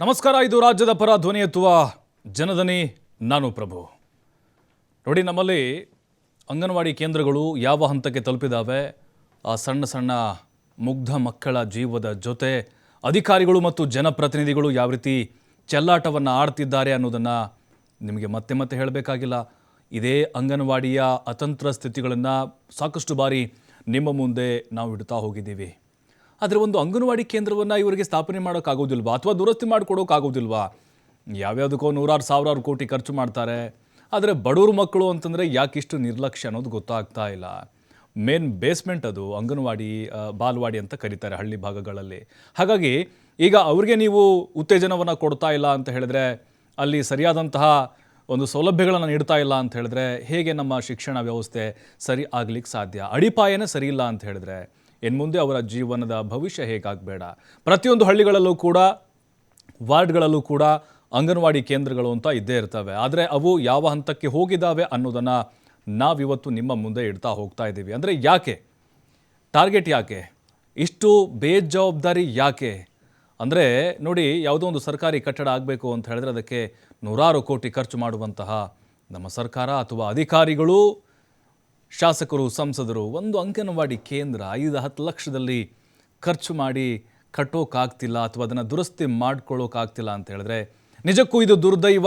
ನಮಸ್ಕಾರ. ಇದು ರಾಜ್ಯದ ಪರ ಧ್ವನಿ ಎತ್ತುವ ಜನದನಿ, ನಾನು ಪ್ರಭು. ನೋಡಿ, ನಮ್ಮಲ್ಲಿ ಅಂಗನವಾಡಿ ಕೇಂದ್ರಗಳು ಯಾವ ಹಂತಕ್ಕೆ ತಲುಪಿದಾವೆ, ಆ ಸಣ್ಣ ಸಣ್ಣ ಮುಗ್ಧ ಮಕ್ಕಳ ಜೀವದ ಜೊತೆ ಅಧಿಕಾರಿಗಳು ಮತ್ತು ಜನಪ್ರತಿನಿಧಿಗಳು ಯಾವ ರೀತಿ ಚೆಲ್ಲಾಟವನ್ನು ಆಡ್ತಿದ್ದಾರೆ ಅನ್ನೋದನ್ನು ನಿಮಗೆ ಮತ್ತೆ ಮತ್ತೆ ಹೇಳಬೇಕಾಗಿಲ್ಲ. ಇದೇ ಅಂಗನವಾಡಿಯ ಅತಂತ್ರ ಸ್ಥಿತಿಗಳನ್ನು ಸಾಕಷ್ಟು ಬಾರಿ ನಿಮ್ಮ ಮುಂದೆ ನಾವು ಇಡ್ತಾ ಹೋಗಿದ್ದೀವಿ. ಆದರೆ ಒಂದು ಅಂಗನವಾಡಿ ಕೇಂದ್ರವನ್ನು ಇವರಿಗೆ ಸ್ಥಾಪನೆ ಮಾಡೋಕ್ಕಾಗೋದಿಲ್ವಾ, ಅಥವಾ ದುರಸ್ತಿ ಮಾಡಿಕೊಡೋಕ್ಕಾಗೋದಿಲ್ವಾ? ಯಾವ್ಯಾವುದಕ್ಕೋ ನೂರಾರು ಸಾವಿರಾರು ಕೋಟಿ ಖರ್ಚು ಮಾಡ್ತಾರೆ. ಆದರೆ ಬಡವರು ಮಕ್ಕಳು ಅಂತಂದರೆ ಯಾಕಿಷ್ಟು ನಿರ್ಲಕ್ಷ್ಯ ಅನ್ನೋದು ಗೊತ್ತಾಗ್ತಾ ಇಲ್ಲ. ಮೇನ್ ಬೇಸ್ಮೆಂಟ್ ಅದು ಅಂಗನವಾಡಿ, ಬಾಲವಾಡಿ ಅಂತ ಕರೀತಾರೆ ಹಳ್ಳಿ ಭಾಗಗಳಲ್ಲಿ. ಹಾಗಾಗಿ ಈಗ ಅವ್ರಿಗೆ ನೀವು ಉತ್ತೇಜನವನ್ನು ಕೊಡ್ತಾ ಇಲ್ಲ ಅಂತ ಹೇಳಿದ್ರೆ, ಅಲ್ಲಿ ಸರಿಯಾದಂತಹ ಒಂದು ಸೌಲಭ್ಯಗಳನ್ನು ನೀಡ್ತಾ ಇಲ್ಲ ಅಂತ ಹೇಳಿದ್ರೆ, ಹೇಗೆ ನಮ್ಮ ಶಿಕ್ಷಣ ವ್ಯವಸ್ಥೆ ಸರಿ ಆಗ್ಲಿಕ್ಕೆ ಸಾಧ್ಯ? ಅಡಿಪಾಯನೇ ಸರಿ ಇಲ್ಲ ಅಂತ ಹೇಳಿದ್ರೆ ಇನ್ನು ಮುಂದೆ ಅವರ ಜೀವನದ ಭವಿಷ್ಯ ಹೇಗಾಗಬೇಡ. ಪ್ರತಿಯೊಂದು ಹಳ್ಳಿಗಳಲ್ಲೂ ಕೂಡ, ವಾರ್ಡ್ಗಳಲ್ಲೂ ಕೂಡ ಅಂಗನವಾಡಿ ಕೇಂದ್ರಗಳು ಅಂತ ಇದ್ದೇ ಇರ್ತವೆ. ಆದರೆ ಅವು ಯಾವ ಹಂತಕ್ಕೆ ಹೋಗಿದ್ದಾವೆ ಅನ್ನೋದನ್ನು ನಾವಿವತ್ತು ನಿಮ್ಮ ಮುಂದೆ ಇಡ್ತಾ ಹೋಗ್ತಾ ಇದ್ದೀವಿ. ಅಂದರೆ ಯಾಕೆ ಟಾರ್ಗೆಟ್, ಯಾಕೆ ಇಷ್ಟು ಬೇಜವಾಬ್ದಾರಿ, ಯಾಕೆ ಅಂದರೆ ನೋಡಿ, ಯಾವುದೋ ಒಂದು ಸರ್ಕಾರಿ ಕಟ್ಟಡ ಆಗಬೇಕು ಅಂತ ಹೇಳಿದ್ರೆ ಅದಕ್ಕೆ ನೂರಾರು ಕೋಟಿ ಖರ್ಚು ಮಾಡುವಂತಹ ನಮ್ಮ ಸರ್ಕಾರ ಅಥವಾ ಅಧಿಕಾರಿಗಳು, ಶಾಸಕರು, ಸಂಸದರು ಒಂದು ಅಂಗನವಾಡಿ ಕೇಂದ್ರ 5-10 ಲಕ್ಷದಲ್ಲಿ ಖರ್ಚು ಮಾಡಿ ಕಟ್ಟೋಕ್ಕಾಗ್ತಿಲ್ಲ ಅಥವಾ ಅದನ್ನು ದುರಸ್ತಿ ಮಾಡ್ಕೊಳ್ಳೋಕ್ಕಾಗ್ತಿಲ್ಲ ಅಂತ ಹೇಳಿದ್ರೆ ನಿಜಕ್ಕೂ ಇದು ದುರ್ದೈವ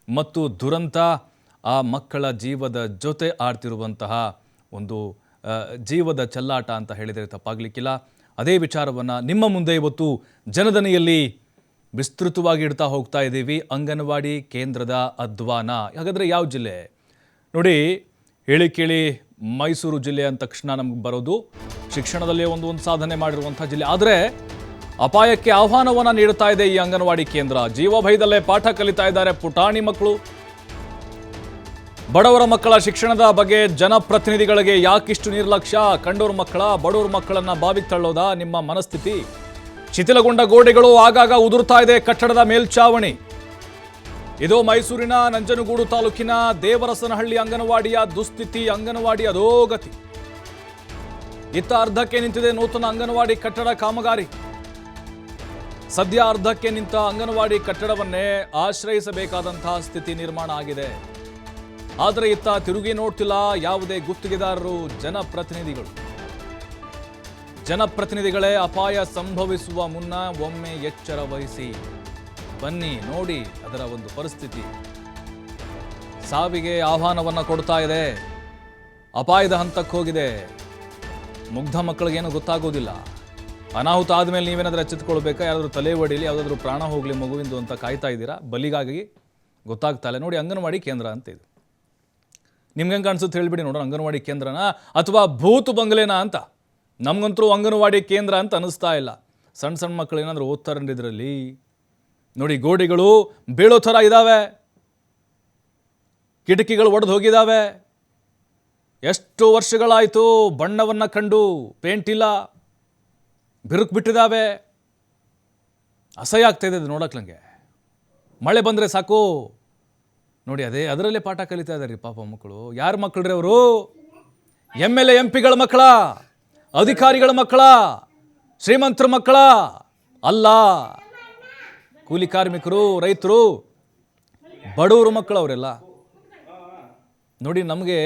ಮತ್ತು ದುರಂತ. ಆ ಮಕ್ಕಳ ಜೀವದ ಜೊತೆ ಆಡ್ತಿರುವಂತಹ ಒಂದು ಜೀವದ ಚೆಲ್ಲಾಟ ಅಂತ ಹೇಳಿದರೆ ತಪ್ಪಾಗಲಿಕ್ಕಿಲ್ಲ. ಅದೇ ವಿಚಾರವನ್ನು ನಿಮ್ಮ ಮುಂದೆ ಇವತ್ತು ಜನದನಿಯಲ್ಲಿ ವಿಸ್ತೃತವಾಗಿ ಇಡ್ತಾ ಹೋಗ್ತಾ ಇದ್ದೀವಿ. ಅಂಗನವಾಡಿ ಕೇಂದ್ರದ ಅಧ್ವಾನ. ಹಾಗಾದರೆ ಯಾವ ಜಿಲ್ಲೆ ನೋಡಿ, ಹೇಳಿ ಕೇಳಿ ಮೈಸೂರು ಜಿಲ್ಲೆ ಅಂದ ತಕ್ಷಣ ನಮ್ಗೆ ಬರೋದು ಶಿಕ್ಷಣದಲ್ಲೇ ಒಂದು ಸಾಧನೆ ಮಾಡಿರುವಂಥ ಜಿಲ್ಲೆ. ಆದರೆ ಅಪಾಯಕ್ಕೆ ಆಹ್ವಾನವನ್ನು ನೀಡ್ತಾ ಇದೆ ಈ ಅಂಗನವಾಡಿ ಕೇಂದ್ರ. ಜೀವ ಭಯದಲ್ಲೇ ಪಾಠ ಕಲಿತಾ ಇದ್ದಾರೆ ಪುಟಾಣಿ ಮಕ್ಕಳು. ಬಡವರ ಮಕ್ಕಳ ಶಿಕ್ಷಣದ ಬಗ್ಗೆ ಜನಪ್ರತಿನಿಧಿಗಳಿಗೆ ಯಾಕಿಷ್ಟು ನಿರ್ಲಕ್ಷ್ಯ? ಕಂಡೋರ ಮಕ್ಕಳ, ಬಡವರ ಮಕ್ಕಳನ್ನ ಬಾವಿಗೆ ತಳ್ಳೋದಾ ನಿಮ್ಮ ಮನಸ್ಥಿತಿ? ಶಿಥಿಲಗೊಂಡ ಗೋಡೆಗಳು, ಆಗಾಗ ಉದುರ್ತಾ ಇದೆ ಕಟ್ಟಡದ ಮೇಲ್ಛಾವಣಿ. ಇದು ಮೈಸೂರಿನ ನಂಜನಗೂಡು ತಾಲೂಕಿನ ದೇವರಸನಹಳ್ಳಿ ಅಂಗನವಾಡಿಯ ದುಸ್ಥಿತಿ. ಅಂಗನವಾಡಿ ಅಧೋಗತಿ. ಇತ್ತ ಅರ್ಧಕ್ಕೆ ನಿಂತಿದೆ ನೂತನ ಅಂಗನವಾಡಿ ಕಟ್ಟಡ ಕಾಮಗಾರಿ. ಸದ್ಯ ಅರ್ಧಕ್ಕೆ ನಿಂತ ಅಂಗನವಾಡಿ ಕಟ್ಟಡವನ್ನೇ ಆಶ್ರಯಿಸಬೇಕಾದಂತಹ ಸ್ಥಿತಿ ನಿರ್ಮಾಣ ಆಗಿದೆ. ಆದರೆ ಇತ್ತ ತಿರುಗಿ ನೋಡ್ತಿಲ್ಲ ಯಾವುದೇ ಗುತ್ತಿಗೆದಾರರು, ಜನಪ್ರತಿನಿಧಿಗಳೇ ಅಪಾಯ ಸಂಭವಿಸುವ ಮುನ್ನ ಒಮ್ಮೆ ಎಚ್ಚರ ವಹಿಸಿ. ಬನ್ನಿ ನೋಡಿ ಅದರ ಒಂದು ಪರಿಸ್ಥಿತಿ. ಸಾವಿಗೆ ಆಹ್ವಾನವನ್ನು ಕೊಡ್ತಾ ಇದೆ, ಅಪಾಯದ ಹಂತಕ್ಕೆ ಹೋಗಿದೆ. ಮುಗ್ಧ ಮಕ್ಕಳಿಗೇನು ಗೊತ್ತಾಗೋದಿಲ್ಲ. ಅನಾಹುತ ಆದಮೇಲೆ ನೀವೇನಾದ್ರೂ ಎಚ್ಚೆತ್ತುಕೊಳ್ಬೇಕಾ? ಯಾರಾದರೂ ತಲೆ ಹೊಡೀಲಿ, ಯಾವುದಾದ್ರೂ ಪ್ರಾಣ ಹೋಗಲಿ ಮಗುವಿಂದು ಅಂತ ಕಾಯ್ತಾ ಇದ್ದೀರಾ? ಬಲಿಗಾಗಿ ಗೊತ್ತಾಗ್ತಾ ಇಲ್ಲ. ನೋಡಿ, ಅಂಗನವಾಡಿ ಕೇಂದ್ರ ಅಂತ ಇದು. ನಿಮ್ಗೆ ಹೆಂಗೆ ಕಾಣಿಸುತ್ತೆ ಹೇಳಿಬಿಡಿ ನೋಡೋಣ. ಅಂಗನವಾಡಿ ಕೇಂದ್ರನ ಅಥವಾ ಭೂತು ಬಂಗ್ಲೆನಾ ಅಂತ? ನಮಗಂತರೂ ಅಂಗನವಾಡಿ ಕೇಂದ್ರ ಅಂತ ಅನ್ನಿಸ್ತಾ ಇಲ್ಲ. ಸಣ್ಣ ಸಣ್ಣ ಮಕ್ಕಳು ಏನಾದರೂ ಓದ್ತಾರಂದ್ರೆ ಇದರಲ್ಲಿ ನೋಡಿ, ಗೋಡೆಗಳು ಬೀಳೋ ಥರ ಇದ್ದಾವೆ, ಕಿಟಕಿಗಳು ಒಡೆದು ಹೋಗಿದ್ದಾವೆ. ಎಷ್ಟು ವರ್ಷಗಳಾಯಿತು ಬಣ್ಣವನ್ನು ಕಂಡು, ಪೇಂಟ್ ಇಲ್ಲ, ಬಿರುಕು ಬಿಟ್ಟಿದ್ದಾವೆ. ಅಸಹ್ಯ ಆಗ್ತಾಯಿದೆ ಇದು ನೋಡಕ್ಕೆ. ನನಗೆ ಮಳೆ ಬಂದರೆ ಸಾಕು ನೋಡಿ, ಅದರಲ್ಲೇ ಪಾಠ ಕಲಿತಾ ಇದ್ದಾರೆ ಪಾಪ ಮಕ್ಕಳು. ಯಾರ ಮಕ್ಕಳ್ರಿ ಅವರು? MLA MP ಗಳ ಮಕ್ಕಳ, ಅಧಿಕಾರಿಗಳ ಮಕ್ಕಳ, ಶ್ರೀಮಂತರ ಮಕ್ಕಳ ಅಲ್ಲ. ಕೂಲಿ ಕಾರ್ಮಿಕರು, ರೈತರು, ಬಡವರು ಮಕ್ಕಳು ಅವರೆಲ್ಲ. ನೋಡಿ, ನಮಗೆ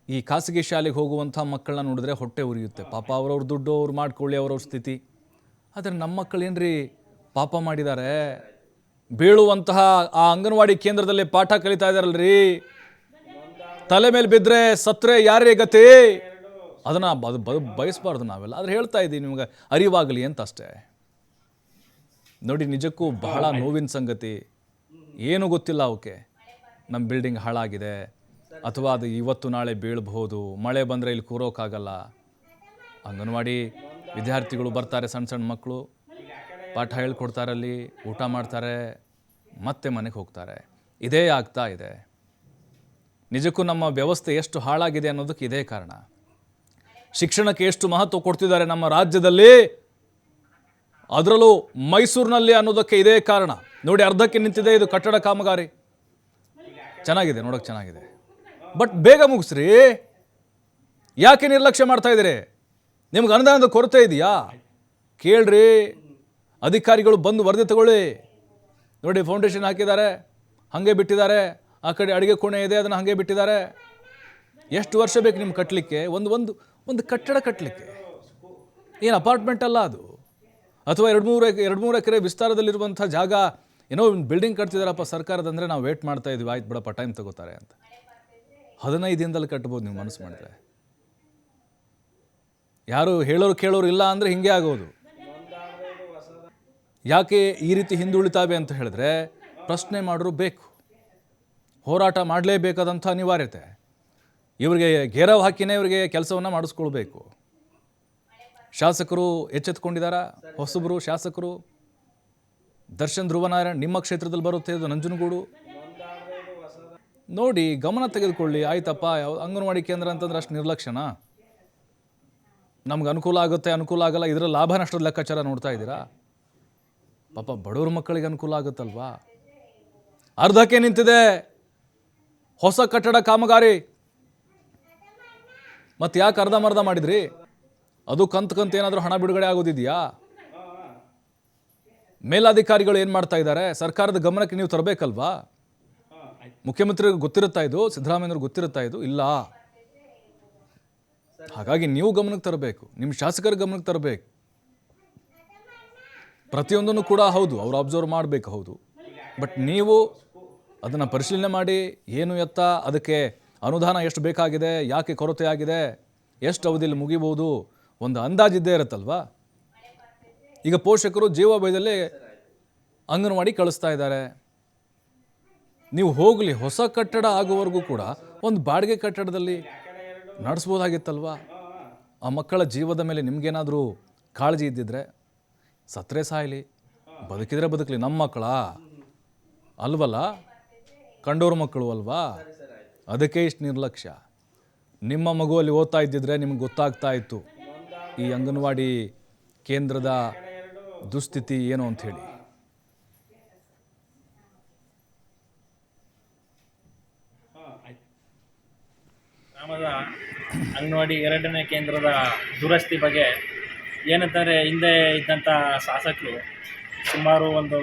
ಈ ಖಾಸಗಿ ಶಾಲೆಗೆ ಹೋಗುವಂಥ ಮಕ್ಕಳನ್ನ ನೋಡಿದ್ರೆ ಹೊಟ್ಟೆ ಉರಿಯುತ್ತೆ. ಪಾಪ ಅವ್ರವ್ರ ದುಡ್ಡು ಅವ್ರು ಮಾಡ್ಕೊಳ್ಳಿ, ಅವ್ರವ್ರ ಸ್ಥಿತಿ. ಆದರೆ ನಮ್ಮ ಮಕ್ಕಳು ಏನ್ರಿ ಪಾಪ ಮಾಡಿದ್ದಾರೆ? ಬೀಳುವಂತಹ ಆ ಅಂಗನವಾಡಿ ಕೇಂದ್ರದಲ್ಲಿ ಪಾಠ ಕಲಿತಾ ಇದ್ದಾರಲ್ರಿ, ತಲೆ ಮೇಲೆ ಬಿದ್ದರೆ ಸತ್ರೆ ಯಾರೇ ಗತಿ? ಅದನ್ನು ಬಯಸಬಾರ್ದು ನಾವೆಲ್ಲ. ಆದರೆ ಹೇಳ್ತಾ ಇದ್ದೀವಿ ನಿಮ್ಗೆ ಅರಿವಾಗಲಿ ಅಂತ ಅಷ್ಟೇ. ನೋಡಿ, ನಿಜಕ್ಕೂ ಬಹಳ ನೋವಿನ ಸಂಗತಿ. ಏನೂ ಗೊತ್ತಿಲ್ಲ ಅವಕ್ಕೆ. ನಮ್ಮ ಬಿಲ್ಡಿಂಗ್ ಹಾಳಾಗಿದೆ, ಅಥವಾ ಅದು ಇವತ್ತು ನಾಳೆ ಬೀಳಬಹುದು, ಮಳೆ ಬಂದರೆ ಇಲ್ಲಿ ಕೂರೋಕ್ಕಾಗಲ್ಲ. ಅಂಗನವಾಡಿ ವಿದ್ಯಾರ್ಥಿಗಳು ಬರ್ತಾರೆ, ಸಣ್ಣ ಸಣ್ಣ ಮಕ್ಕಳು ಪಾಠ ಹೇಳ್ಕೊಡ್ತಾರೆ, ಅಲ್ಲಿ ಊಟ ಮಾಡ್ತಾರೆ, ಮತ್ತೆ ಮನೆಗೆ ಹೋಗ್ತಾರೆ. ಇದೇ ಆಗ್ತಾ ಇದೆ. ನಿಜಕ್ಕೂ ನಮ್ಮ ವ್ಯವಸ್ಥೆ ಎಷ್ಟು ಹಾಳಾಗಿದೆ ಅನ್ನೋದಕ್ಕೆ ಇದೇ ಕಾರಣ. ಶಿಕ್ಷಣಕ್ಕೆ ಎಷ್ಟು ಮಹತ್ವ ಕೊಡ್ತಿದ್ದಾರೆ ನಮ್ಮ ರಾಜ್ಯದಲ್ಲಿ, ಅದರಲ್ಲೂ ಮೈಸೂರಿನಲ್ಲಿ ಅನ್ನೋದಕ್ಕೆ ಇದೇ ಕಾರಣ. ನೋಡಿ, ಅರ್ಧಕ್ಕೆ ನಿಂತಿದೆ ಇದು ಕಟ್ಟಡ ಕಾಮಗಾರಿ. ಚೆನ್ನಾಗಿದೆ, ನೋಡೋಕೆ ಚೆನ್ನಾಗಿದೆ, ಬಟ್ ಬೇಗ ಮುಗಿಸ್ರಿ. ಯಾಕೆ ನಿರ್ಲಕ್ಷ್ಯ ಮಾಡ್ತಾ ಇದ್ದೀರಿ? ನಿಮ್ಗೆ ಅನುದಾನದ ಕೊರತೆ ಇದೆಯಾ? ಕೇಳ್ರಿ. ಅಧಿಕಾರಿಗಳು ಬಂದು ವರದಿ ತಗೊಳ್ಳಿ. ನೋಡಿ, ಫೌಂಡೇಶನ್ ಹಾಕಿದ್ದಾರೆ, ಹಾಗೆ ಬಿಟ್ಟಿದ್ದಾರೆ. ಆ ಕಡೆ ಅಡುಗೆ ಕೋಣೆ ಇದೆ, ಅದನ್ನು ಹಾಗೆ ಬಿಟ್ಟಿದ್ದಾರೆ. ಎಷ್ಟು ವರ್ಷ ಬೇಕು ನಿಮ್ಗೆ ಕಟ್ಟಲಿಕ್ಕೆ? ಒಂದು ಕಟ್ಟಡ ಕಟ್ಟಲಿಕ್ಕೆ. ಏನು ಅಪಾರ್ಟ್ಮೆಂಟ್ ಅಲ್ಲ ಅದು. ಅಥವಾ 2-3 ಎಕರೆ ವಿಸ್ತಾರದಲ್ಲಿರುವಂಥ ಜಾಗ, ಏನೋ ಒಂದು ಬಿಲ್ಡಿಂಗ್ ಕಟ್ತಿದ್ದಾರಪ್ಪ ಸರ್ಕಾರದಂದರೆ ನಾವು ವೇಟ್ ಮಾಡ್ತಾ ಇದ್ವಿ, ಆಯ್ತು ಬಿಡಪ್ಪ ಟೈಮ್ ತಗೋತಾರೆ ಅಂತ. 15 ದಿನದಲ್ಲಿ ಕಟ್ಬೋದು ನೀವು ಮನಸ್ಸು ಮಾಡಿದ್ರೆ. ಯಾರು ಹೇಳೋರು ಕೇಳೋರು ಇಲ್ಲ ಅಂದರೆ ಹಿಂಗೆ ಆಗೋದು. ಯಾಕೆ ಈ ರೀತಿ ಹಿಂದುಳಿತಾವೆ ಅಂತ ಹೇಳಿದ್ರೆ ಪ್ರಶ್ನೆ ಮಾಡೋರು ಬೇಕು, ಹೋರಾಟ ಮಾಡಲೇಬೇಕಾದಂಥ ಅನಿವಾರ್ಯತೆ. ಇವರಿಗೆ ಘೇರಾವ್ ಹಾಕಿನೇ ಇವರಿಗೆ ಕೆಲಸವನ್ನು ಮಾಡಿಸ್ಕೊಳ್ಬೇಕು. ಶಾಸಕರು ಎಚ್ಚೆತ್ಕೊಂಡಿದ್ದಾರಾ? ಹೊಸಬರು ಶಾಸಕರು ದರ್ಶನ್ ಧ್ರುವನಾರಾಯಣ್ ನಿಮ್ಮ ಕ್ಷೇತ್ರದಲ್ಲಿ ಬರುತ್ತೆ, ಇದು ನಂಜನಗೂಡು. ನೋಡಿ, ಗಮನ ತೆಗೆದುಕೊಳ್ಳಿ. ಆಯ್ತಪ್ಪ, ಅಂಗನವಾಡಿ ಕೇಂದ್ರ ಅಂತಂದ್ರೆ ಅಷ್ಟು ನಿರ್ಲಕ್ಷ್ಯನಾ? ನಮ್ಗೆ ಅನುಕೂಲ ಆಗುತ್ತೆ, ಅನುಕೂಲ ಆಗಲ್ಲ, ಇದರ ಲಾಭ ನಷ್ಟದ ಲೆಕ್ಕಾಚಾರ ನೋಡ್ತಾ ಇದ್ದೀರಾ? ಪಾಪ ಬಡವ್ರ ಮಕ್ಕಳಿಗೆ ಅನುಕೂಲ ಆಗುತ್ತಲ್ವಾ? ಅರ್ಧಕ್ಕೆ ನಿಂತಿದೆ ಹೊಸ ಕಟ್ಟಡ ಕಾಮಗಾರಿ. ಮತ್ತೆ ಯಾಕೆ ಅರ್ಧಂಬರ್ಧ ಮಾಡಿದ್ರಿ? ಅದು ಕಂತು ಏನಾದರೂ ಹಣ ಬಿಡುಗಡೆ ಆಗೋದಿದೆಯಾ? ಮೇಲಾಧಿಕಾರಿಗಳು ಏನು ಮಾಡ್ತಾ ಇದ್ದಾರೆ? ಸರ್ಕಾರದ ಗಮನಕ್ಕೆ ನೀವು ತರಬೇಕಲ್ವಾ? ಮುಖ್ಯಮಂತ್ರಿಗೆ ಗೊತ್ತಿರುತ್ತಾ ಇದು? ಸಿದ್ದರಾಮಯ್ಯವ್ರಿಗೆ ಗೊತ್ತಿರುತ್ತಾ ಇದು? ಇಲ್ಲ. ಹಾಗಾಗಿ ನೀವು ಗಮನಕ್ಕೆ ತರಬೇಕು, ನಿಮ್ಮ ಶಾಸಕರ ಗಮನಕ್ಕೆ ತರಬೇಕು. ಪ್ರತಿಯೊಂದನ್ನು ಕೂಡ ಹೌದು ಅವರು ಅಬ್ಸರ್ವ್ ಮಾಡಬೇಕು, ಹೌದು. ಬಟ್ ನೀವು ಅದನ್ನು ಪರಿಶೀಲನೆ ಮಾಡಿ, ಏನು ಎತ್ತ, ಅದಕ್ಕೆ ಅನುದಾನ ಎಷ್ಟು ಬೇಕಾಗಿದೆ, ಯಾಕೆ ಕೊರತೆ ಆಗಿದೆ, ಎಷ್ಟು ಅವಧಿಯಲ್ಲಿ ಮುಗಿಬಹುದು, ಒಂದು ಅಂದಾಜಿದ್ದೇ ಇರುತ್ತಲ್ವಾ? ಈಗ ಪೋಷಕರು ಜೀವಭಯದಲ್ಲಿ ಅಂಗನವಾಡಿ ಕಳಿಸ್ತಾ ಇದ್ದಾರೆ. ನೀವು ಹೋಗಲಿ, ಹೊಸ ಕಟ್ಟಡ ಆಗುವವರೆಗೂ ಕೂಡ ಒಂದು ಬಾಡಿಗೆ ಕಟ್ಟಡದಲ್ಲಿ ನಡೆಸ್ಬೋದಾಗಿತ್ತಲ್ವಾ? ಆ ಮಕ್ಕಳ ಜೀವದ ಮೇಲೆ ನಿಮಗೇನಾದರೂ ಕಾಳಜಿ ಇದ್ದಿದ್ರೆ, ಸತ್ತರೆ ಸಾಯಲಿ, ಬದುಕಿದ್ರೆ ಬದುಕಲಿ, ನಮ್ಮ ಮಕ್ಕಳ ಅಲ್ವಲ್ಲ, ಕಂಡೋರ ಮಕ್ಕಳು ಅಲ್ವಾ? ಅದಕ್ಕೆ ಇಷ್ಟು ನಿರ್ಲಕ್ಷ್ಯ. ನಿಮ್ಮ ಮಗು ಅಲ್ಲಿ ಓದ್ತಾ ಇದ್ದಿದ್ರೆ ನಿಮ್ಗೆ ಗೊತ್ತಾಗ್ತಾ ಇತ್ತು ಈ ಅಂಗನವಾಡಿ ಕೇಂದ್ರದ ದುಸ್ಥಿತಿ ಏನು ಅಂತ ಹೇಳಿ. ಗ್ರಾಮದ ಅಂಗನವಾಡಿ 2ನೇ ಕೇಂದ್ರದ ದುರಸ್ತಿ ಬಗ್ಗೆ ಏನಂತಾರೆ, ಹಿಂದೆ ಇದ್ದಂಥ ಶಾಸಕರು ಸುಮಾರು ಒಂದು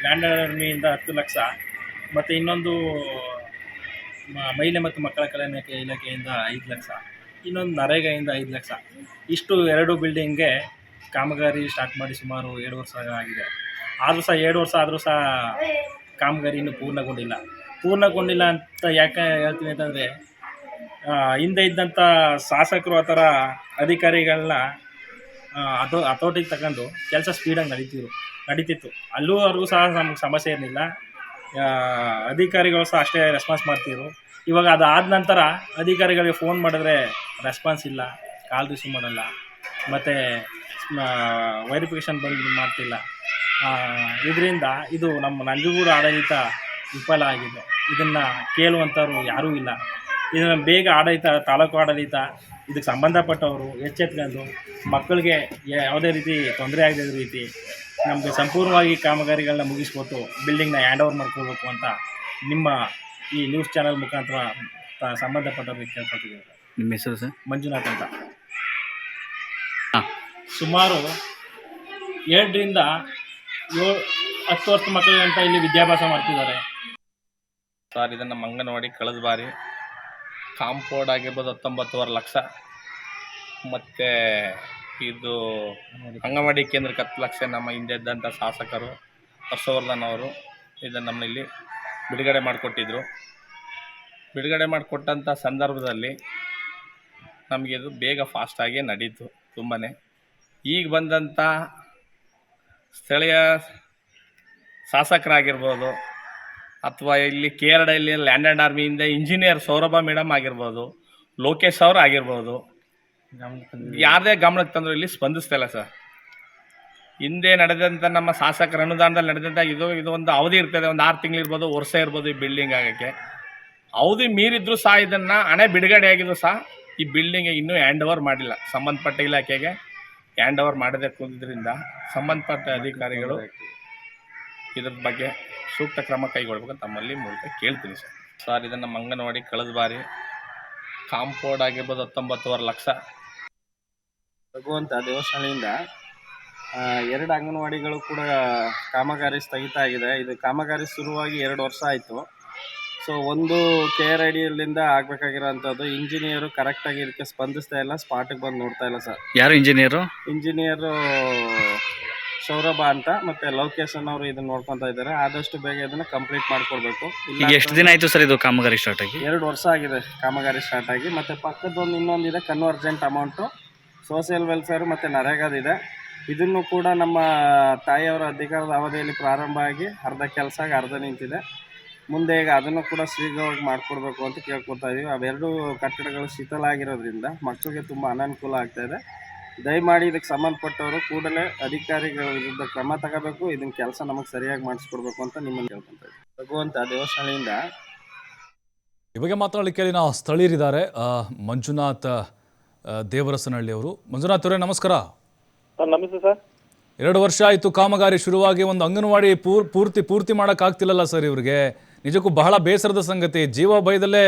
ಲ್ಯಾಂಡ್ ಆರ್ಮಿಯಿಂದ 10 ಲಕ್ಷ ಮತ್ತು ಇನ್ನೊಂದು ಮಹಿಳೆ ಮತ್ತು ಮಕ್ಕಳ ಕಲ್ಯಾಣ ಇಲಾಖೆಯಿಂದ 5 ಲಕ್ಷ, ಇನ್ನೊಂದು ನರೇಗಾಯಿಂದ 5 ಲಕ್ಷ, ಇಷ್ಟು 2 ಬಿಲ್ಡಿಂಗ್ಗೆ ಕಾಮಗಾರಿ ಸ್ಟಾರ್ಟ್ ಮಾಡಿ ಸುಮಾರು 7 ವರ್ಷ ಆಗಿದೆ. ಆದರೂ ಸಹ 7 ವರ್ಷ ಆದರೂ ಸಹ ಕಾಮಗಾರಿ ಇನ್ನೂ ಪೂರ್ಣಗೊಂಡಿಲ್ಲ ಅಂತ ಯಾಕೆ ಹೇಳ್ತೀನಿ ಅಂತಂದರೆ, ಹಿಂದೆ ಇದ್ದಂಥ ಶಾಸಕರು ಆ ಥರ ಅಧಿಕಾರಿಗಳನ್ನ ಹತೋಟಿಗೆ ತಗೊಂಡು ಕೆಲಸ ಸ್ಪೀಡಾಗಿ ನಡೀತಿತ್ತು. ಅಲ್ಲಿವರೆಗೂ ಸಹ ನಮ್ಗೆ ಸಮಸ್ಯೆ ಇರಲಿಲ್ಲ. ಅಧಿಕಾರಿಗಳು ಸಹ ಅಷ್ಟೇ ರೆಸ್ಪಾನ್ಸ್ ಮಾಡ್ತಿದ್ರು. ಇವಾಗ ಅದಾದ ನಂತರ ಅಧಿಕಾರಿಗಳಿಗೆ ಫೋನ್ ಮಾಡಿದ್ರೆ ರೆಸ್ಪಾನ್ಸ್ ಇಲ್ಲ, ಕಾಲ್ ರಿಸೀವ್ ಮಾಡಲ್ಲ, ಮತ್ತು ವೆರಿಫಿಕೇಷನ್ ಬಂದು ಮಾಡ್ತಿಲ್ಲ. ಇದರಿಂದ ಇದು ನಮ್ಮ ನಂಜನಗೂಡು ಆಡಳಿತ ವಿಫಲ ಆಗಿದೆ. ಇದನ್ನು ಕೇಳುವಂಥವ್ರು ಯಾರೂ ಇಲ್ಲ. ಇದನ್ನು ಬೇಗ ತಾಲೂಕು ಆಡಳಿತ ಇದಕ್ಕೆ ಸಂಬಂಧಪಟ್ಟವರು ಎಚ್ಚೆತ್ಕೊಂಡು ಮಕ್ಕಳಿಗೆ ಯಾವುದೇ ರೀತಿ ತೊಂದರೆ ಆಗದ ರೀತಿ ನಮಗೆ ಸಂಪೂರ್ಣವಾಗಿ ಕಾಮಗಾರಿಗಳನ್ನ ಮುಗಿಸ್ಕೊಟ್ಟು ಬಿಲ್ಡಿಂಗ್ನ ಹ್ಯಾಂಡ್ ಓವರ್ ಮಾಡ್ಕೊಳ್ಬೇಕು ಅಂತ ನಿಮ್ಮ ಈ ನ್ಯೂಸ್ ಚಾನಲ್ ಮುಖಾಂತರ ಸಂಬಂಧಪಟ್ಟವ್ರಿಗೆ ಕೇಳ್ಕೊತಿದ್ದೀವಿ. ನಿಮ್ಮ ಹೆಸರು ಸರ್? ಮಂಜುನಾಥ್ ಅಂತ. ಸುಮಾರು 7ರಿಂದ 10 ವರ್ಷ ಮಕ್ಕಳಿಗಂತ ಇಲ್ಲಿ ವಿದ್ಯಾಭ್ಯಾಸ ಮಾಡ್ತಿದ್ದಾರೆ ಸರ್. ಇದನ್ನು ಅಂಗನವಾಡಿ ಕಳೆದ ಬಾರಿ ಕಾಂಪೌಂಡ್ ಆಗಿರ್ಬೋದು 19.5 ಲಕ್ಷ, ಮತ್ತು ಇದು ಅಂಗನವಾಡಿ ಕೇಂದ್ರಕ್ಕೆ 10 ಲಕ್ಷ ನಮ್ಮ ಹಿಂದೆ ಇದ್ದಂಥ ಶಾಸಕರು ಹರ್ಷವರ್ಧನ್ ಅವರು ಇದನ್ನು ನಮ್ಮಲ್ಲಿ ಬಿಡುಗಡೆ ಮಾಡಿಕೊಟ್ಟಿದ್ರು. ಬಿಡುಗಡೆ ಮಾಡಿಕೊಟ್ಟಂಥ ಸಂದರ್ಭದಲ್ಲಿ ನಮಗಿದು ಬೇಗ ಫಾಸ್ಟಾಗಿ ನಡೀತು ತುಂಬಾ. ಈಗ ಬಂದಂಥ ಸ್ಥಳೀಯ ಶಾಸಕರಾಗಿರ್ಬೋದು ಅಥವಾ ಇಲ್ಲಿ ಕೇರಳದಲ್ಲಿ ಲ್ಯಾಂಡ್ ಆ್ಯಂಡ್ ಆರ್ಮಿಯಿಂದ ಇಂಜಿನಿಯರ್ ಸೌರಭ ಮೇಡಮ್ ಆಗಿರ್ಬೋದು, ಲೋಕೇಶ್ ಅವರು ಆಗಿರ್ಬೋದು, ಯಾರದೇ ಗಮನಕ್ಕೆ ತಂದರೂ ಇಲ್ಲಿ ಸ್ಪಂದಿಸ್ತಾ ಇಲ್ಲ ಸರ್. ಹಿಂದೆ ನಡೆದಂಥ ನಮ್ಮ ಶಾಸಕರ ಅನುದಾನದಲ್ಲಿ ನಡೆದಂಥ ಇದು ಒಂದು ಅವಧಿ ಇರ್ತದೆ, ಒಂದು 6 ತಿಂಗಳಿರ್ಬೋದು, ವರ್ಷ ಇರ್ಬೋದು ಈ ಬಿಲ್ಡಿಂಗ್ ಆಗೋಕ್ಕೆ. ಅವಧಿ ಮೀರಿದ್ರು ಸಹ ಇದನ್ನು ಹಣೆ ಬಿಡುಗಡೆ ಆಗಿದ್ರು ಸಹ ಈ ಬಿಲ್ಡಿಂಗ್ ಇನ್ನೂ ಹ್ಯಾಂಡ್ ಓವರ್ ಮಾಡಿಲ್ಲ. ಸಂಬಂಧಪಟ್ಟ ಇಲಾಖೆಗೆ ಹ್ಯಾಂಡ್ ಓವರ್ ಮಾಡದೆ ಕೂದಿದ್ದರಿಂದ ಸಂಬಂಧಪಟ್ಟ ಅಧಿಕಾರಿಗಳು ಇದ್ರ ಬಗ್ಗೆ ಸೂಕ್ತ ಕ್ರಮ ಕೈಗೊಳ್ಬೇಕಂತ ತಮ್ಮಲ್ಲಿ ಮೂಲಕ ಕೇಳ್ತೀನಿ ಸರ್. ಸರ್, ಇದನ್ನು ಅಂಗನವಾಡಿ ಕಳೆದ ಬಾರಿ ಕಾಂಪೌಂಡ್ ಆಗಿರ್ಬೋದು 19.5 ಲಕ್ಷ. ಭಗವಂತ ದೇವಸ್ಥಾನದಿಂದ ಎರಡು ಅಂಗನವಾಡಿಗಳು ಕೂಡ ಕಾಮಗಾರಿ ಸ್ಥಗಿತ ಆಗಿದೆ. ಇದು ಕಾಮಗಾರಿ ಶುರುವಾಗಿ 2 ವರ್ಷ ಆಯಿತು. ಸೊ ಒಂದು KRIDLಂದ ಆಗಬೇಕಾಗಿರೋಂಥದ್ದು ಇಂಜಿನಿಯರು ಕರೆಕ್ಟಾಗಿ ಇದಕ್ಕೆ ಸ್ಪಂದಿಸ್ತಾ ಇಲ್ಲ, ಸ್ಪಾಟಿಗೆ ಬಂದು ನೋಡ್ತಾ ಇಲ್ಲ ಸರ್. ಯಾರು ಇಂಜಿನಿಯರು? ಇಂಜಿನಿಯರು ಸೌರಭ ಅಂತ ಮತ್ತು ಲೋಕೇಶನ್ ಅವರು ಇದನ್ನು ನೋಡ್ಕೊತಾ ಇದ್ದಾರೆ. ಆದಷ್ಟು ಬೇಗ ಇದನ್ನು ಕಂಪ್ಲೀಟ್ ಮಾಡಿಕೊಡ್ಬೇಕು. ಈಗ ಎಷ್ಟು ದಿನ ಆಯಿತು ಸರ್ ಇದು ಕಾಮಗಾರಿ ಸ್ಟಾರ್ಟ್ ಆಗಿ? 2 ವರ್ಷ ಆಗಿದೆ ಕಾಮಗಾರಿ ಸ್ಟಾರ್ಟ್ ಆಗಿ. ಮತ್ತು ಪಕ್ಕದೊಂದು ಇನ್ನೊಂದಿದೆ ಕನ್ವರ್ಜೆಂಟ್ ಅಮೌಂಟು, ಸೋಷಿಯಲ್ ವೆಲ್ಫೇರ್ ಮತ್ತು ನರೇಗಾದಿದೆ. ಇದನ್ನು ಕೂಡ ನಮ್ಮ ತಾಯಿಯವರ ಅಧಿಕಾರದ ಅವಧಿಯಲ್ಲಿ ಪ್ರಾರಂಭ ಆಗಿ ಅರ್ಧ ಕೆಲಸ ಆಗಿ ಅರ್ಧ ನಿಂತಿದೆ. ಮುಂದೆ ಈಗ ಅದನ್ನು ಕೂಡ ಶೀಘ್ರವಾಗಿ ಮಾಡಿಕೊಡ್ಬೇಕು ಅಂತ ಕೇಳ್ಕೊತಾ ಇದ್ದೀವಿ. ಅವೆರಡು ಕಟ್ಟಡಗಳು ಶಿಥಿಲ ಆಗಿರೋದ್ರಿಂದ ಮಕ್ಕಳಿಗೆ ತುಂಬ ಅನಾನುಕೂಲ ಆಗ್ತಾಯಿದೆ. ದಯಮಾಡಿ ಇದಕ್ಕೆ ಸಂಬಂಧಪಟ್ಟವರು ಕೂಡಲೇ ಅಧಿಕಾರಿಗಳ ವಿರುದ್ಧ ಕ್ರಮ ತಗೋಬೇಕು. ಇದನ್ನ ಕೆಲಸ ನಮಗೆ ಸರಿಯಾಗಿ ಮಾಡಿಸ್ಕೊಡ್ಬೇಕು ಅಂತ ನಿಮ್ಮನ್ನು ಕೇಳ್ಕೊತಾ ಇದ್ದೀವಿ. ರಘುವಂತ ದೇವಸ್ಥಾನದಿಂದ ಈ ಬಗ್ಗೆ ಮಾತನಾಡಲಿಕ್ಕೆ ಅಲ್ಲಿನ ಸ್ಥಳೀಯರಿದ್ದಾರೆ. ಮಂಜುನಾಥ್ ದೇವರಸನಹಳ್ಳಿ ಅವರು. ಮಂಜುನಾಥ್ ಅವರೇ ನಮಸ್ಕಾರ. ನಮಸ್ತೆ ಸರ್. 2 ವರ್ಷ ಆಯಿತು ಕಾಮಗಾರಿ ಶುರುವಾಗಿ, ಒಂದು ಅಂಗನವಾಡಿ ಪೂರ್ತಿ ಮಾಡೋಕ್ಕಾಗ್ತಿಲ್ಲಲ್ಲ ಸರ್ ಇವ್ರಿಗೆ. ನಿಜಕ್ಕೂ ಬಹಳ ಬೇಸರದ ಸಂಗತಿ. ಜೀವ ಭಯದಲ್ಲೇ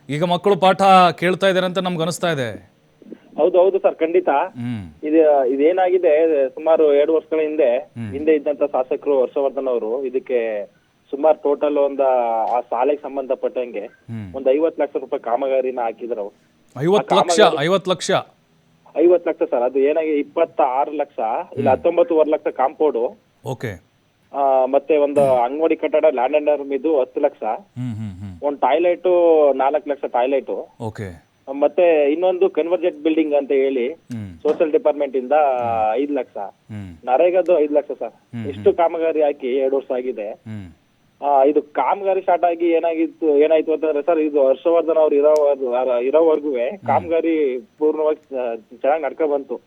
ಈಗ ಮಕ್ಕಳು ಪಾಠ ಕೇಳ್ತಾ ಇದ್ದಾರೆ ಅಂತ ನಮ್ಗೆ ಅನಿಸ್ತಾ ಇದೆ. ಹೌದು ಸರ್, ಖಂಡಿತ. ಇದೇನಾಗಿದೆ, ಸುಮಾರು 2 ವರ್ಷಗಳ ಹಿಂದೆ ಇದ್ದಂತ ಶಾಸಕರು ಹರ್ಷವರ್ಧನ್ ಅವರು ಇದಕ್ಕೆ ಸುಮಾರು ಟೋಟಲ್ ಆ ಶಾಲೆಗೆ ಸಂಬಂಧಪಟ್ಟಂಗೆ ಒಂದು 50 ಲಕ್ಷ ರೂಪಾಯಿ ಕಾಮಗಾರಿನ ಹಾಕಿದ್ರು. 50 ಲಕ್ಷ ಸರ್. ಅದು ಏನಾಗಿದೆ, 26 ಲಕ್ಷ ಇಲ್ಲ 19.5 ಲಕ್ಷ ಕಾಂಪೌಂಡು. ಓಕೆ. ಮತ್ತೆ ಒಂದು ಅಂಗನವಾಡಿ ಕಟ್ಟಡ ಲ್ಯಾಂಡ್ ಅಂಡ್ ಆರ್ಮ್ ಇದು 10 ಲಕ್ಷ. ಒಂದು ಟಾಯ್ಲೆಟ್ 4 ಲಕ್ಷ ಟಾಯ್ಲೆಟ್. ಓಕೆ. ಮತ್ತೆ ಇನ್ನೊಂದು ಕನ್ವರ್ಜೆಂಟ್ ಬಿಲ್ಡಿಂಗ್ ಅಂತ ಹೇಳಿ ಸೋಷಿಯಲ್ ಡಿಪಾರ್ಟ್ಮೆಂಟ್ ಇಂದ 5 ಲಕ್ಷ, ನರೇಗಾದು 5 ಲಕ್ಷ ಸರ್. ಇಷ್ಟು ಕಾಮಗಾರಿ ಹಾಕಿ 2 ವರ್ಷ ಆಗಿದೆ. ಇದು ಕಾಮಗಾರಿ ಸ್ಟಾರ್ಟ್ ಆಗಿ ಏನಾಯ್ತು ಅಂತಂದ್ರೆ ಸರ್, ಇದು ಹರ್ಷವರ್ಧನ್ ಅವ್ರು ಇರೋವರೆಗೂ ಕಾಮಗಾರಿ ಪೂರ್ಣವಾಗಿ ಚೆನ್ನಾಗಿ ನಡ್ಕೊ ಬಂತು.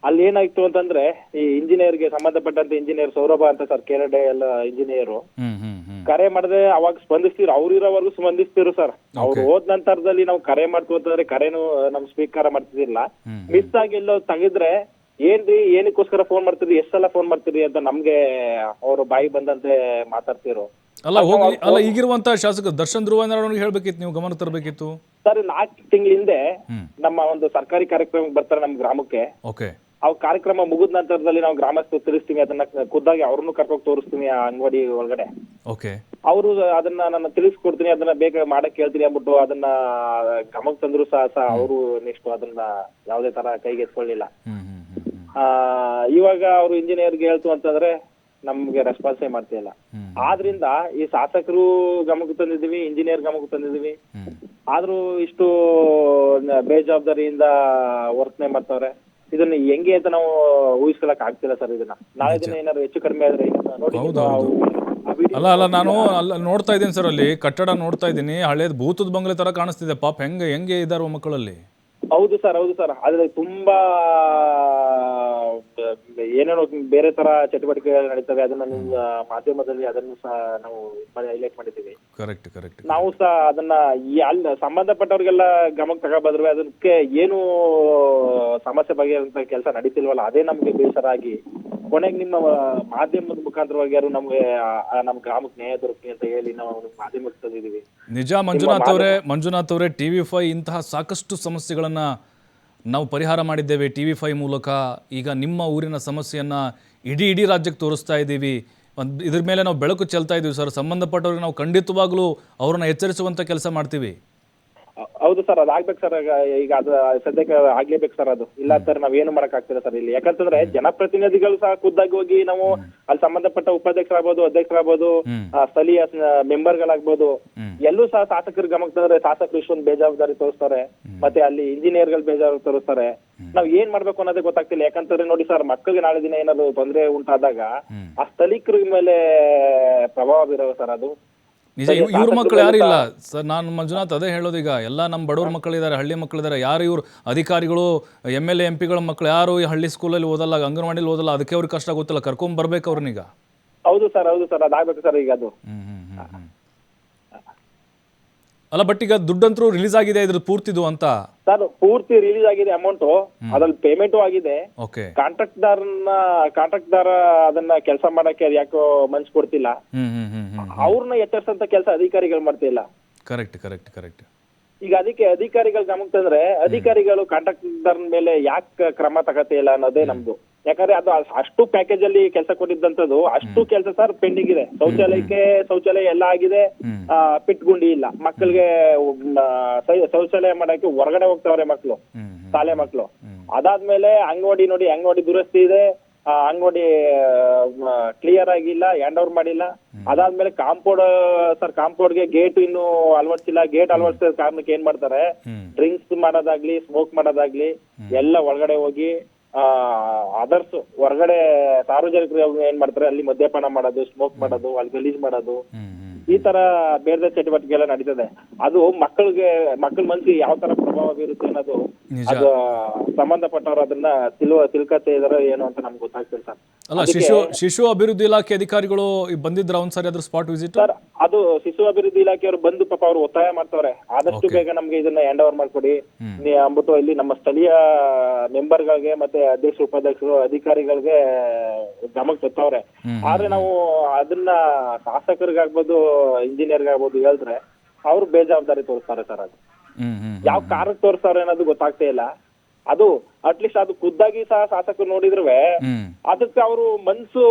ಅಲ್ಲಿ ಏನಾಯ್ತು ಅಂತಂದ್ರೆ, ಈ ಇಂಜಿನಿಯರ್ಗೆ ಸಂಬಂಧಪಟ್ಟಂತ ಇಂಜಿನಿಯರ್ ಸೌರಭ ಅಂತ ಸರ್, KRD ಎಲ್ಲ ಇಂಜಿನಿಯರು ಕರೆ ಮಾಡದೆ ಅವಾಗ ಸ್ಪಂದಿಸ್ತಿರು. ಅವ್ರು ಇರೋವರೆಗೂ ಸ್ಪಂದಿಸ್ತಿರು ಸರ್. ಅವ್ರು ಹೋದ ನಂತರದಲ್ಲಿ ನಾವು ಕರೆ ಮಾಡ್ತೀವಿ ಅಂತಂದ್ರೆ ಕರೆನು ನಮ್ ಸ್ವೀಕಾರ ಮಾಡ್ತಿದಿಲ್ಲ. ಮಿಸ್ ಆಗಿ ಎಲ್ಲೋ ತೆಗಿದ್ರೆ ಏನ್ರಿ ಏನಕ್ಕೋಸ್ಕರ ಫೋನ್ ಮಾಡ್ತೀರಿ, ಎಷ್ಟ್ ಸಲ ಫೋನ್ ಮಾಡ್ತೀರಿ ಅಂತ ನಮ್ಗೆ ಅವರು ಬಾಯಿ ಬಂದಂತೆ ಮಾತಾಡ್ತಿರು. ಅಲ್ಲ ಈಗಿರುವಂತ ಶಾಸಕ ದರ್ಶನ್ ಧ್ರುವನಾರಾಯಣ ಹೇಳ್ಬೇಕಿತ್ತು, ನೀವು ಗಮನ ತರಬೇಕಿತ್ತು ಸರ್. 4 ತಿಂಗಳ ಹಿಂದೆ ನಮ್ಮ ಒಂದು ಸರ್ಕಾರಿ ಕಾರ್ಯಕ್ರಮಕ್ಕೆ ಬರ್ತಾರೆ ನಮ್ ಗ್ರಾಮಕ್ಕೆ. ಓಕೆ. ಅವ್ ಕಾರ್ಯಕ್ರಮ ಮುಗಿದ ನಂತರದಲ್ಲಿ ನಾವು ಗ್ರಾಮಸ್ಥರು ತಿಳಿಸ್ತೀವಿ, ಅದನ್ನ ಖುದ್ದಾಗಿ ಅವ್ರನ್ನು ಕರ್ಕೊಂಡು ತೋರಿಸ್ತೀನಿ ಆ ಅಂಗನವಾಡಿ ಒಳಗಡೆ. ಓಕೆ. ಅವರು ಅದನ್ನ ನಾನು ತಿಳಿಸ್ಕೊಡ್ತೀನಿ, ಅದನ್ನ ಬೇಗ ಮಾಡಕ್ ಹೇಳ್ತೀನಿ ಅಂದ್ಬಿಟ್ಟು ಅದನ್ನ ಗಮನಕ್ಕೆ ತಂದ್ರು ಸಹ ಅವರು ನೆಕ್ಸ್ಟ್ ಅದನ್ನ ಯಾವ್ದೇ ತರ ಕೈಗೆ ಎತ್ಕೊಳ್ಳಿಲ್ಲ. ಇವಾಗ ಅವ್ರು ಇಂಜಿನಿಯರ್ಗೆ ಹೇಳ್ತು ಅಂತಂದ್ರೆ ನಮ್ಗೆ ರೆಸ್ಪಾನ್ಸೇ ಮಾಡ್ತಿಲ್ಲ. ಆದ್ರಿಂದ ಈ ಶಾಸಕರು ಗಮನಕ್ಕೆ ತಂದಿದೀವಿ, ಇಂಜಿನಿಯರ್ ಗಮನಕ್ಕೆ ತಂದಿದೀವಿ, ಆದ್ರೂ ಇಷ್ಟು ಬೇಜವಾಬ್ದಾರಿಯಿಂದ ವರ್ತನೆ ಮಾಡ್ತಾವ್ರೆ. ಇದನ್ನ ಹೆಂಗೆ ಅಂತ ನಾವು ಊಹಿಸ್ಕೊಳಕ್ ಆಗ್ತಿಲ್ಲ ಸರ್. ಇದನ್ನ ನಾಳೆ ದಿನ ಏನಾದ್ರು ಹೆಚ್ಚು ಕಡಿಮೆ ಆದ್ರೆ ನೋಡಿ. ಅಲ್ಲ ನಾನು ನೋಡ್ತಾ ಇದ್ದೀನಿ ಸರ್, ಅಲ್ಲಿ ಕಟ್ಟಡ ನೋಡ್ತಾ ಇದ್ದೀನಿ, ಹಳೇದ್ ಭೂತದ ಬಂಗ್ಲೆ ತರ ಕಾಣಿಸ್ತಿದೆ. ಪಾಪ ಹೆಂಗೆ ಇದಾರ ಮಕ್ಕಳಲ್ಲಿ. ಹೌದು ಸರ್. ಆದ್ರೆ ತುಂಬಾ ಏನೇನೋ ಬೇರೆ ತರ ಚಟುವಟಿಕೆಗಳು ನಡೀತವೆ. ಅದನ್ನ ನಿಮ್ಮ ಮಾಧ್ಯಮದಲ್ಲಿ ಅದನ್ನು ಸಹ ನಾವು ಹೈಲೈಟ್ ಮಾಡಿದ್ದೀವಿ. ಕರೆಕ್ಟ್. ನಾವು ಸಹ ಅದನ್ನ ಅಲ್ಲಿ ಸಂಬಂಧಪಟ್ಟವ್ರಿಗೆಲ್ಲ ಗಮನಕ್ಕೆ ತಗೋಬಂದ್ರೆ ಅದಕ್ಕೆ ಏನು ಸಮಸ್ಯೆ ಬಗೆಹರಿಸುವಂತ ಕೆಲಸ ನಡೀತಿಲ್ವಲ್ಲ, ಅದೇ ನಮ್ಗೆ ಬೇಸರ ಆಗಿ ಕೊನೆಗೆ ನಿಮ್ಮ ಮಾಧ್ಯಮದ ಮುಖಾಂತರವಾಗಿ ಯಾರು ನಮ್ಗೆ ನಮ್ ಗ್ರಾಮಕ್ಕೆ ನ್ಯಾಯ ದೊರಕಿ ಅಂತ ಹೇಳಿ ನಾವು ಮಾಧ್ಯಮಕ್ಕೆ ತಂದಿದ್ದೀವಿ. ನಿಜ ಮಂಜುನಾಥ್ ಅವರೇ, TV5 ಇಂತಹ ಸಾಕಷ್ಟು ಸಮಸ್ಯೆಗಳನ್ನ ನಾವು ಪರಿಹಾರ ಮಾಡಿದ್ದೇವೆ TV5 ಮೂಲಕ. ಈಗ ನಿಮ್ಮ ಊರಿನ ಸಮಸ್ಯೆಯನ್ನ ಇಡೀ ರಾಜ್ಯಕ್ಕೆ ತೋರಿಸ್ತಾ ಇದ್ದೀವಿ. ಇದ್ರ ಮೇಲೆ ನಾವು ಬೆಳಕು ಚೆಲ್ತಾ ಇದ್ದೀವಿ ಸರ್. ಸಂಬಂಧಪಟ್ಟವ್ರಿಗೆ ನಾವು ಖಂಡಿತವಾಗ್ಲೂ ಅವ್ರನ್ನ ಎಚ್ಚರಿಸುವಂತ ಕೆಲಸ ಮಾಡ್ತೀವಿ. ಹೌದು ಸರ್, ಅದಾಗ್ಬೇಕು ಸರ್. ಈಗ ಅದು ಸದ್ಯಕ್ಕೆ ಆಗ್ಲೇಬೇಕು ಸರ್. ಅದು ಇಲ್ಲ ಅಂತಾರೆ ನಾವೇನು ಮಾಡಕ್ ಆಗ್ತಿಲ್ಲ ಸರ್ ಇಲ್ಲಿ. ಯಾಕಂತಂದ್ರೆ ಜನಪ್ರತಿನಿಧಿಗಳು ಸಹ ಖುದ್ದಾಗಿ ಹೋಗಿ ನಾವು ಅಲ್ಲಿ ಸಂಬಂಧಪಟ್ಟ ಉಪಾಧ್ಯಕ್ಷರಾಗ್ಬೋದು, ಅಧ್ಯಕ್ಷರಾಗ್ಬೋದು, ಸ್ಥಳೀಯ ಮೆಂಬರ್ಗಳಾಗ್ಬೋದು, ಎಲ್ಲೂ ಸಹ ಶಾಸಕರ ಗಮನಕ್ಕೆ ತಂದ್ರೆ ಶಾಸಕರು ಇಷ್ಟೊಂದು ಬೇಜವಾಬ್ದಾರಿ ತೋರಿಸ್ತಾರೆ, ಮತ್ತೆ ಅಲ್ಲಿ ಇಂಜಿನಿಯರ್ಗಳು ಬೇಜವಾಬ್ದಾರಿ ತೋರಿಸ್ತಾರೆ. ನಾವ್ ಏನ್ ಮಾಡ್ಬೇಕು ಅನ್ನೋದೇ ಗೊತ್ತಾಗ್ತಿಲ್ಲ. ಯಾಕಂತಂದ್ರೆ ನೋಡಿ ಸರ್, ಮಕ್ಕಳಿಗೆ ನಾಳೆ ದಿನ ಏನಾದ್ರು ತೊಂದರೆ ಉಂಟಾದಾಗ ಆ ಸ್ಥಳೀಕರ ಮೇಲೆ ಪ್ರಭಾವ ಬೀರೋ ಸರ್. ಅದು ನಿಜ. ಇವ್ರ ಮಕ್ಕಳು ಯಾರು ಇಲ್ಲ ಸರ್. ನಾನು ಮಂಜುನಾಥ್ ಅದೇ ಹೇಳೋದು. ಈಗ ಎಲ್ಲ ನಮ್ಮ ಬಡವ್ರ ಮಕ್ಕಳಿದ್ದಾರೆ, ಹಳ್ಳಿ ಮಕ್ಕಳಿದ್ದಾರೆ. ಯಾರು ಇವ್ರು ಅಧಿಕಾರಿಗಳು, MLA MP ಗಳ ಮಕ್ಕಳು ಯಾರು ಈ ಹಳ್ಳಿ ಸ್ಕೂಲಲ್ಲಿ ಓದಲ್ಲ, ಅಂಗನವಾಡಿಲಿ ಓದಲ್ಲ. ಅದಕ್ಕೆ ಅವ್ರಿಗೆ ಕಷ್ಟ ಗೊತ್ತಿಲ್ಲ. ಕರ್ಕೊಂಡ್ ಬರ್ಬೇಕು ಅವ್ರನ್ನೀಗ. ಹೌದು ಸರ್, ಅದಾಗ್ಬೇಕು ಸರ್ ಈಗ ಅದು. ಅಲ್ಲ, ಬಟ್ ಈಗ ದುಡ್ಡಂತರೂ ರಿಲೀಸ್ ಆಗಿದೆ ಇದ್ರ ಪೂರ್ತಿದು ಅಂತ ಸರ್. ಪೂರ್ತಿ ರಿಲೀಸ್ ಆಗಿದೆ ಅಮೌಂಟ್, ಅದ್ರಲ್ಲಿ ಪೇಮೆಂಟು ಆಗಿದೆ. ಓಕೆ. ಕಾಂಟ್ರಾಕ್ಟ್ದಾರ ಅದನ್ನ ಕೆಲಸ ಮಾಡಕ್ಕೆ ಯಾಕೋ ಮನ್ಸು ಕೊಡ್ತಿಲ್ಲ. ಅವ್ರನ್ನ ಎಚ್ಚರಿಸಂತ ಕೆಲಸ ಅಧಿಕಾರಿಗಳು ಮಾಡ್ತಿಲ್ಲ. ಕರೆಕ್ಟ್. ಈಗ ಅದಕ್ಕೆ ಅಧಿಕಾರಿಗಳು ಗಮನ ತಂದ್ರೆ ಅಧಿಕಾರಿಗಳು ಕಾಂಟ್ರಾಕ್ಟ್ದಾರ ಮೇಲೆ ಯಾಕೆ ಕ್ರಮ ತಗತ್ತೆ ಇಲ್ಲ ಅನ್ನೋದೇ ನಮ್ದು. ಯಾಕಂದ್ರೆ ಅದು ಅಷ್ಟು ಪ್ಯಾಕೇಜ್ ಅಲ್ಲಿ ಕೆಲಸ ಕೊಟ್ಟಿದ್ದಂಥದ್ದು ಅಷ್ಟು ಕೆಲಸ ಸರ್ ಪೆಂಡಿಂಗ್ ಇದೆ. ಶೌಚಾಲಯ ಎಲ್ಲ ಆಗಿದೆ, ಪಿಟ್ ಗುಂಡಿ ಇಲ್ಲ. ಮಕ್ಕಳಿಗೆ ಶೌಚಾಲಯ ಮಾಡಕ್ಕೆ ಹೊರಗಡೆ ಹೋಗ್ತಾವ್ರೆ ಮಕ್ಕಳು, ಶಾಲೆ ಮಕ್ಕಳು. ಅದಾದ್ಮೇಲೆ ಅಂಗನವಾಡಿ ದುರಸ್ತಿ ಇದೆ, ಅಂಗನವಾಡಿ ಕ್ಲಿಯರ್ ಆಗಿಲ್ಲ, ಹ್ಯಾಂಡ್ ಓವರ್ ಮಾಡಿಲ್ಲ. ಅದಾದ್ಮೇಲೆ ಕಾಂಪೌಂಡ್ಗೆ ಗೇಟ್ ಇನ್ನು ಅಳವಡಿಸಿಲ್ಲ. ಗೇಟ್ ಅಳವಡಿಸಿದ ಕಾರಣಕ್ಕೆ ಏನ್ ಮಾಡ್ತಾರೆ, ಡ್ರಿಂಕ್ಸ್ ಮಾಡೋದಾಗ್ಲಿ, ಸ್ಮೋಕ್ ಮಾಡೋದಾಗ್ಲಿ ಎಲ್ಲ ಒಳಗಡೆ ಹೋಗಿ ಅದರ್ಸ್ ಹೊರಗಡೆ ಸಾರ್ವಜನಿಕರು ಏನ್ ಮಾಡ್ತಾರೆ, ಅಲ್ಲಿ ಮದ್ಯಪಾನ ಮಾಡೋದು, ಸ್ಮೋಕ್ ಮಾಡೋದು, ಅಲ್ಲಿ ಗಲೀಜ್ ಮಾಡೋದು, ಈ ತರ ಬೇರೆ ಚಟುವಟಿಕೆ ಎಲ್ಲ ನಡೀತದೆ. ಅದು ಮಕ್ಕಳ ಮನಸ್ಸಿಗೆ ಯಾವ ತರ ಪ್ರಭಾವ ಬೀರುತ್ತೆ ಅನ್ನೋದು ಅದು ಸಂಬಂಧಪಟ್ಟವರು ಅದನ್ನ ತಿಳ್ಕತ್ತೆ ಇದಾರೋ ಏನೋ ಅಂತ ನಮ್ಗೆ ಗೊತ್ತಾಗ್ತಿಲ್ಲ ಸರ್. ಅಲ್ಲ, ಶಿಶು ಅಭಿವೃದ್ಧಿ ಇಲಾಖೆ ಅಧಿಕಾರಿಗಳು ಬಂದಿದ್ರ ಒಂದ್ಸರಿ ಅದ್ರ ಸ್ಪಾಟ್ ವಿಸಿಟ್? ಸರ್, ಅದು ಶಿಶು ಅಭಿವೃದ್ಧಿ ಇಲಾಖೆಯವರು ಬಂದು ಪಾಪ ಅವ್ರು ಒತ್ತಾಯ ಮಾಡ್ತವ್ರೆ, ಆದಷ್ಟು ಬೇಗ ನಮ್ಗೆ ಇದನ್ನ ಹ್ಯಾಂಡ್ ಓವರ್ ಮಾಡ್ಕೊಡಿ ಅಂದ್ಬಿಟ್ಟು ಇಲ್ಲಿ ನಮ್ಮ ಸ್ಥಳೀಯ ಮೆಂಬರ್ಗಳಿಗೆ ಮತ್ತೆ ಅಧ್ಯಕ್ಷರು, ಉಪಾಧ್ಯಕ್ಷರು, ಅಧಿಕಾರಿಗಳಿಗೆ ಗಮನಕ್ಕೆ ತತ್ತವ್ರೆ. ಆದ್ರೆ ನಾವು ಅದನ್ನ ಶಾಸಕರಿಗಾಗ್ಬೋದು, ಇಂಜಿನಿಯರ್ಗಾಗ್ಬೋದು ಹೇಳಿದ್ರೆ ಅವ್ರು ಬೇಜವಾಬ್ದಾರಿ ತೋರಿಸ್ತಾರೆ ಸರ್. ಅದು ಯಾವ ಕಾರಣಕ್ಕೆ ತೋರಿಸ್ತಾರೆ ಅನ್ನೋದು ಗೊತ್ತಾಗ್ತಾ ಇಲ್ಲ. ಅದು ಅಟ್ಲೀಸ್ಟ್ ಅದು ಖುದ್ದಾಗಿ ಸಹ ಶಾಸಕರು ನೋಡಿದ್ರು ಅದಕ್ಕೆ ಅವರು ಮನ್ಸು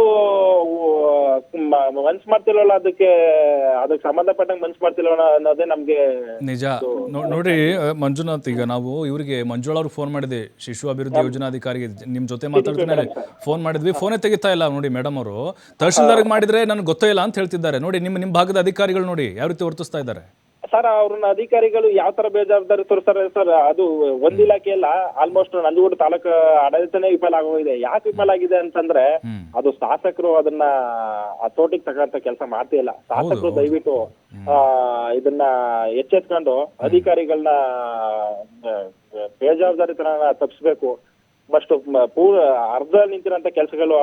ಮಾಡ್ತಿಲ್ವಲ್ಲ, ಅದಕ್ಕೆ ಸಂಬಂಧಪಟ್ಟಂಗೆ ಮನ್ಸು ಮಾಡ್ತಿಲ್ವಲ್ಲ ಅನ್ನೋದೇ ನಮ್ಗೆ ನಿಜ. ನೋಡಿ ಮಂಜುನಾಥ್, ಈಗ ನಾವು ಇವರಿಗೆ ಮಂಜುಳಾ ಅವ್ರಿಗೆ ಫೋನ್ ಮಾಡಿದ್ವಿ, ಶಿಶು ಅಭಿವೃದ್ಧಿ ಯೋಜನಾಧಿಕಾರಿಗೆ ನಿಮ್ ಜೊತೆ ಮಾತಾಡ್ತಿದ್ದಾರೆ, ಫೋನ್ ಮಾಡಿದ್ವಿ, ಫೋನೇ ತೆಗಿತಾ ಇಲ್ಲ. ನೋಡಿ ಮೇಡಮ್ ಅವರು ತಹಶೀಲ್ದಾರ್ಗೆ ಮಾಡಿದ್ರೆ ನನಗೆ ಗೊತ್ತೇ ಇಲ್ಲ ಅಂತ ಹೇಳ್ತಿದ್ದಾರೆ. ನೋಡಿ ನಿಮ್ಮ ಭಾಗದ ಅಧಿಕಾರಿಗಳು ನೋಡಿ ಯಾವ ರೀತಿ ವರ್ತಿಸ್ತಾ ಇದ್ದಾರೆ ಸರ್. ಅವ್ರನ್ನ ಅಧಿಕಾರಿಗಳು ಯಾವ ತರ ಬೇಜವಾಬ್ದಾರಿ ತೋರಿಸ್ತಾರೆ ಸರ್. ಅದು ಒಂದ್ ಇಲಾಖೆ ಅಲ್ಲ, ಆಲ್ಮೋಸ್ಟ್ ನಂಜನಗೂಡು ತಾಲೂಕು ಆಡಳಿತನೇ ವಿಫಲ ಆಗೋಗಿದೆ. ಯಾಕೆ ವಿಫಲ ಆಗಿದೆ ಅಂತಂದ್ರೆ ಅದು ಶಾಸಕರು ಅದನ್ನ ಹತೋಟಿಗೆ ತಗೊಂತ ಕೆಲಸ ಮಾಡ್ತಿಲ್ಲ. ಶಾಸಕರು ದಯವಿಟ್ಟು ಇದನ್ನ ಎಚ್ಚೆತ್ಕೊಂಡು ಅಧಿಕಾರಿಗಳನ್ನ ಬೇಜವಾಬ್ದಾರಿತನ ತಪ್ಪಿಸ್ಬೇಕು. ಬಸ್ಟ್ ಅರ್ಧ ನಿಂತಿರೋಂತ ಕೆಲಸಗಳು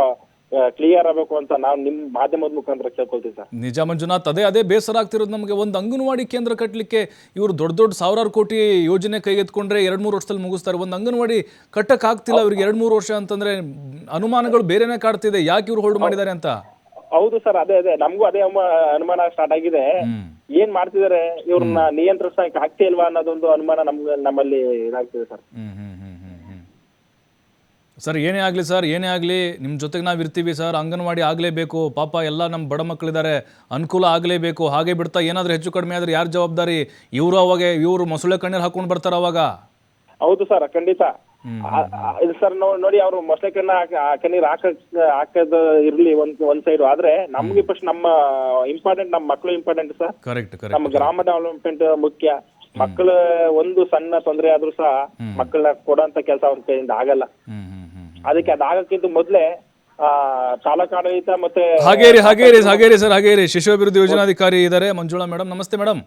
ಕ್ಲಿಯರ್ ಆಗಬೇಕು ಅಂತ ನಾವು ನಿಮ್ ಮಾಧ್ಯಮದ ಮುಖಾಂತರ ಕೇಳ್ಕೊಳ್ತೀವಿ ಸರ್. ನಿಜ ಮಂಜುನಾಥ್, ಅದೇ ಬೇಸರ ಆಗ್ತಿರೋದು ನಮಗೆ. ಒಂದು ಅಂಗನವಾಡಿ ಕೇಂದ್ರ ಕಟ್ಟಲಿಕ್ಕೆ ಇವರು ದೊಡ್ಡ ಸಾವಿರಾರು ಕೋಟಿ ಯೋಜನೆ ಕೈಗೆತ್ಕೊಂಡ್ರೆ 2-3 ವರ್ಷದಲ್ಲಿ ಮುಗಿಸ್ತಾರೆ. ಒಂದು ಅಂಗನವಾಡಿ ಕಟ್ಟಕ್ ಆಗ್ತಿಲ್ಲ ಇವ್ರಿಗೆ 2-3 ವರ್ಷ ಅಂತಂದ್ರೆ ಅನುಮಾನಗಳು ಬೇರೆನೆ ಕಾಡ್ತಿದೆ, ಯಾಕೆ ಇವ್ರು ಹೋಲ್ಡ್ ಮಾಡಿದ್ದಾರೆ ಅಂತ. ಹೌದು ಸರ್, ಅದೇ ನಮಗೂ ಅದೇ ಅನುಮಾನ ಸ್ಟಾರ್ಟ್ ಆಗಿದೆ. ಏನ್ ಮಾಡ್ತಿದಾರೆ, ಇವ್ರನ್ನ ನಿಯಂತ್ರಿಸಕ್ಕೆ ಆಗ್ತಾ ಇಲ್ವಾ ಅನ್ನೋದೊಂದು ಅನುಮಾನ ನಮ್ಮಲ್ಲಿ ಇದಾಗ್ತಿದೆ ಸರ್. ಸರ್, ಏನೇ ಆಗಲಿ ನಿಮ್ಮ ಜೊತೆಗೆ ನಾವು ಇರ್ತೀವಿ ಸರ್. ಅಂಗನವಾಡಿ ಆಗಲೇಬೇಕು, ಪಾಪ ಎಲ್ಲ ನಮ್ಮ ಬಡ ಮಕ್ಕಳಿದ್ದಾರೆ, ಅನುಕೂಲ ಆಗಲೇಬೇಕು. ಹಾಗೆ ಬಿಡ್ತಾ ಏನಾದರೂ ಹೆಚ್ಚು ಕಡಿಮೆ ಆದರೆ ಯಾರು ಜವಾಬ್ದಾರಿ? ಇವರು ಮೊಸಳೆ ಕಣ್ಣೀರು ಹಾಕೊಂಡು ಬರ್ತಾರೆ ಅವಾಗ. ಹೌದು ಸರ್, ಖಂಡಿತ. ಇದು ಸರ್ ನೋಡಿ, ಅವರು ಮೊಸಳೆ ಕಣ್ಣೀರು ಹಾಕೋದು ಇರ್ಲಿ ಒಂದ್ ಸೈಡ್, ಆದ್ರೆ ನಮ್ಗೆ ಫಸ್ಟ್ ನಮ್ಮ ಇಂಪಾರ್ಟೆಂಟ್, ನಮ್ಮ ಮಕ್ಕಳು ಇಂಪಾರ್ಟೆಂಟ್ ಸರ್. ಕರೆಕ್ಟ್. ನಮ್ಮ ಗ್ರಾಮ ಡೆವಲಪ್ಮೆಂಟ್ ಮುಖ್ಯ. ಮಕ್ಕಳ ಒಂದು ಸಣ್ಣ ತೊಂದರೆ ಆದ್ರೂ ಸಹ ಮಕ್ಕಳನ್ನ ಕೊಡೋಂತ ಕೆಲಸ ಅವ್ರ ಕೈಯಿಂದ ಆಗಲ್ಲ. ಅದಕ್ಕೆ ಅದಾಗಕ್ಕಿಂತ ಮೊದ್ಲೇ ತಾಲೂಕಾಡಳಿತ ಮತ್ತೆ ಹಾಗೇರಿ ಸರ್, ಶಿಶು ಅಭಿವೃದ್ಧಿ ಯೋಜನಾಧಿಕಾರಿ ಇದ್ದಾರೆ ಮಂಜುಳಾ ಮೇಡಮ್. ನಮಸ್ತೆ ಮೇಡಮ್.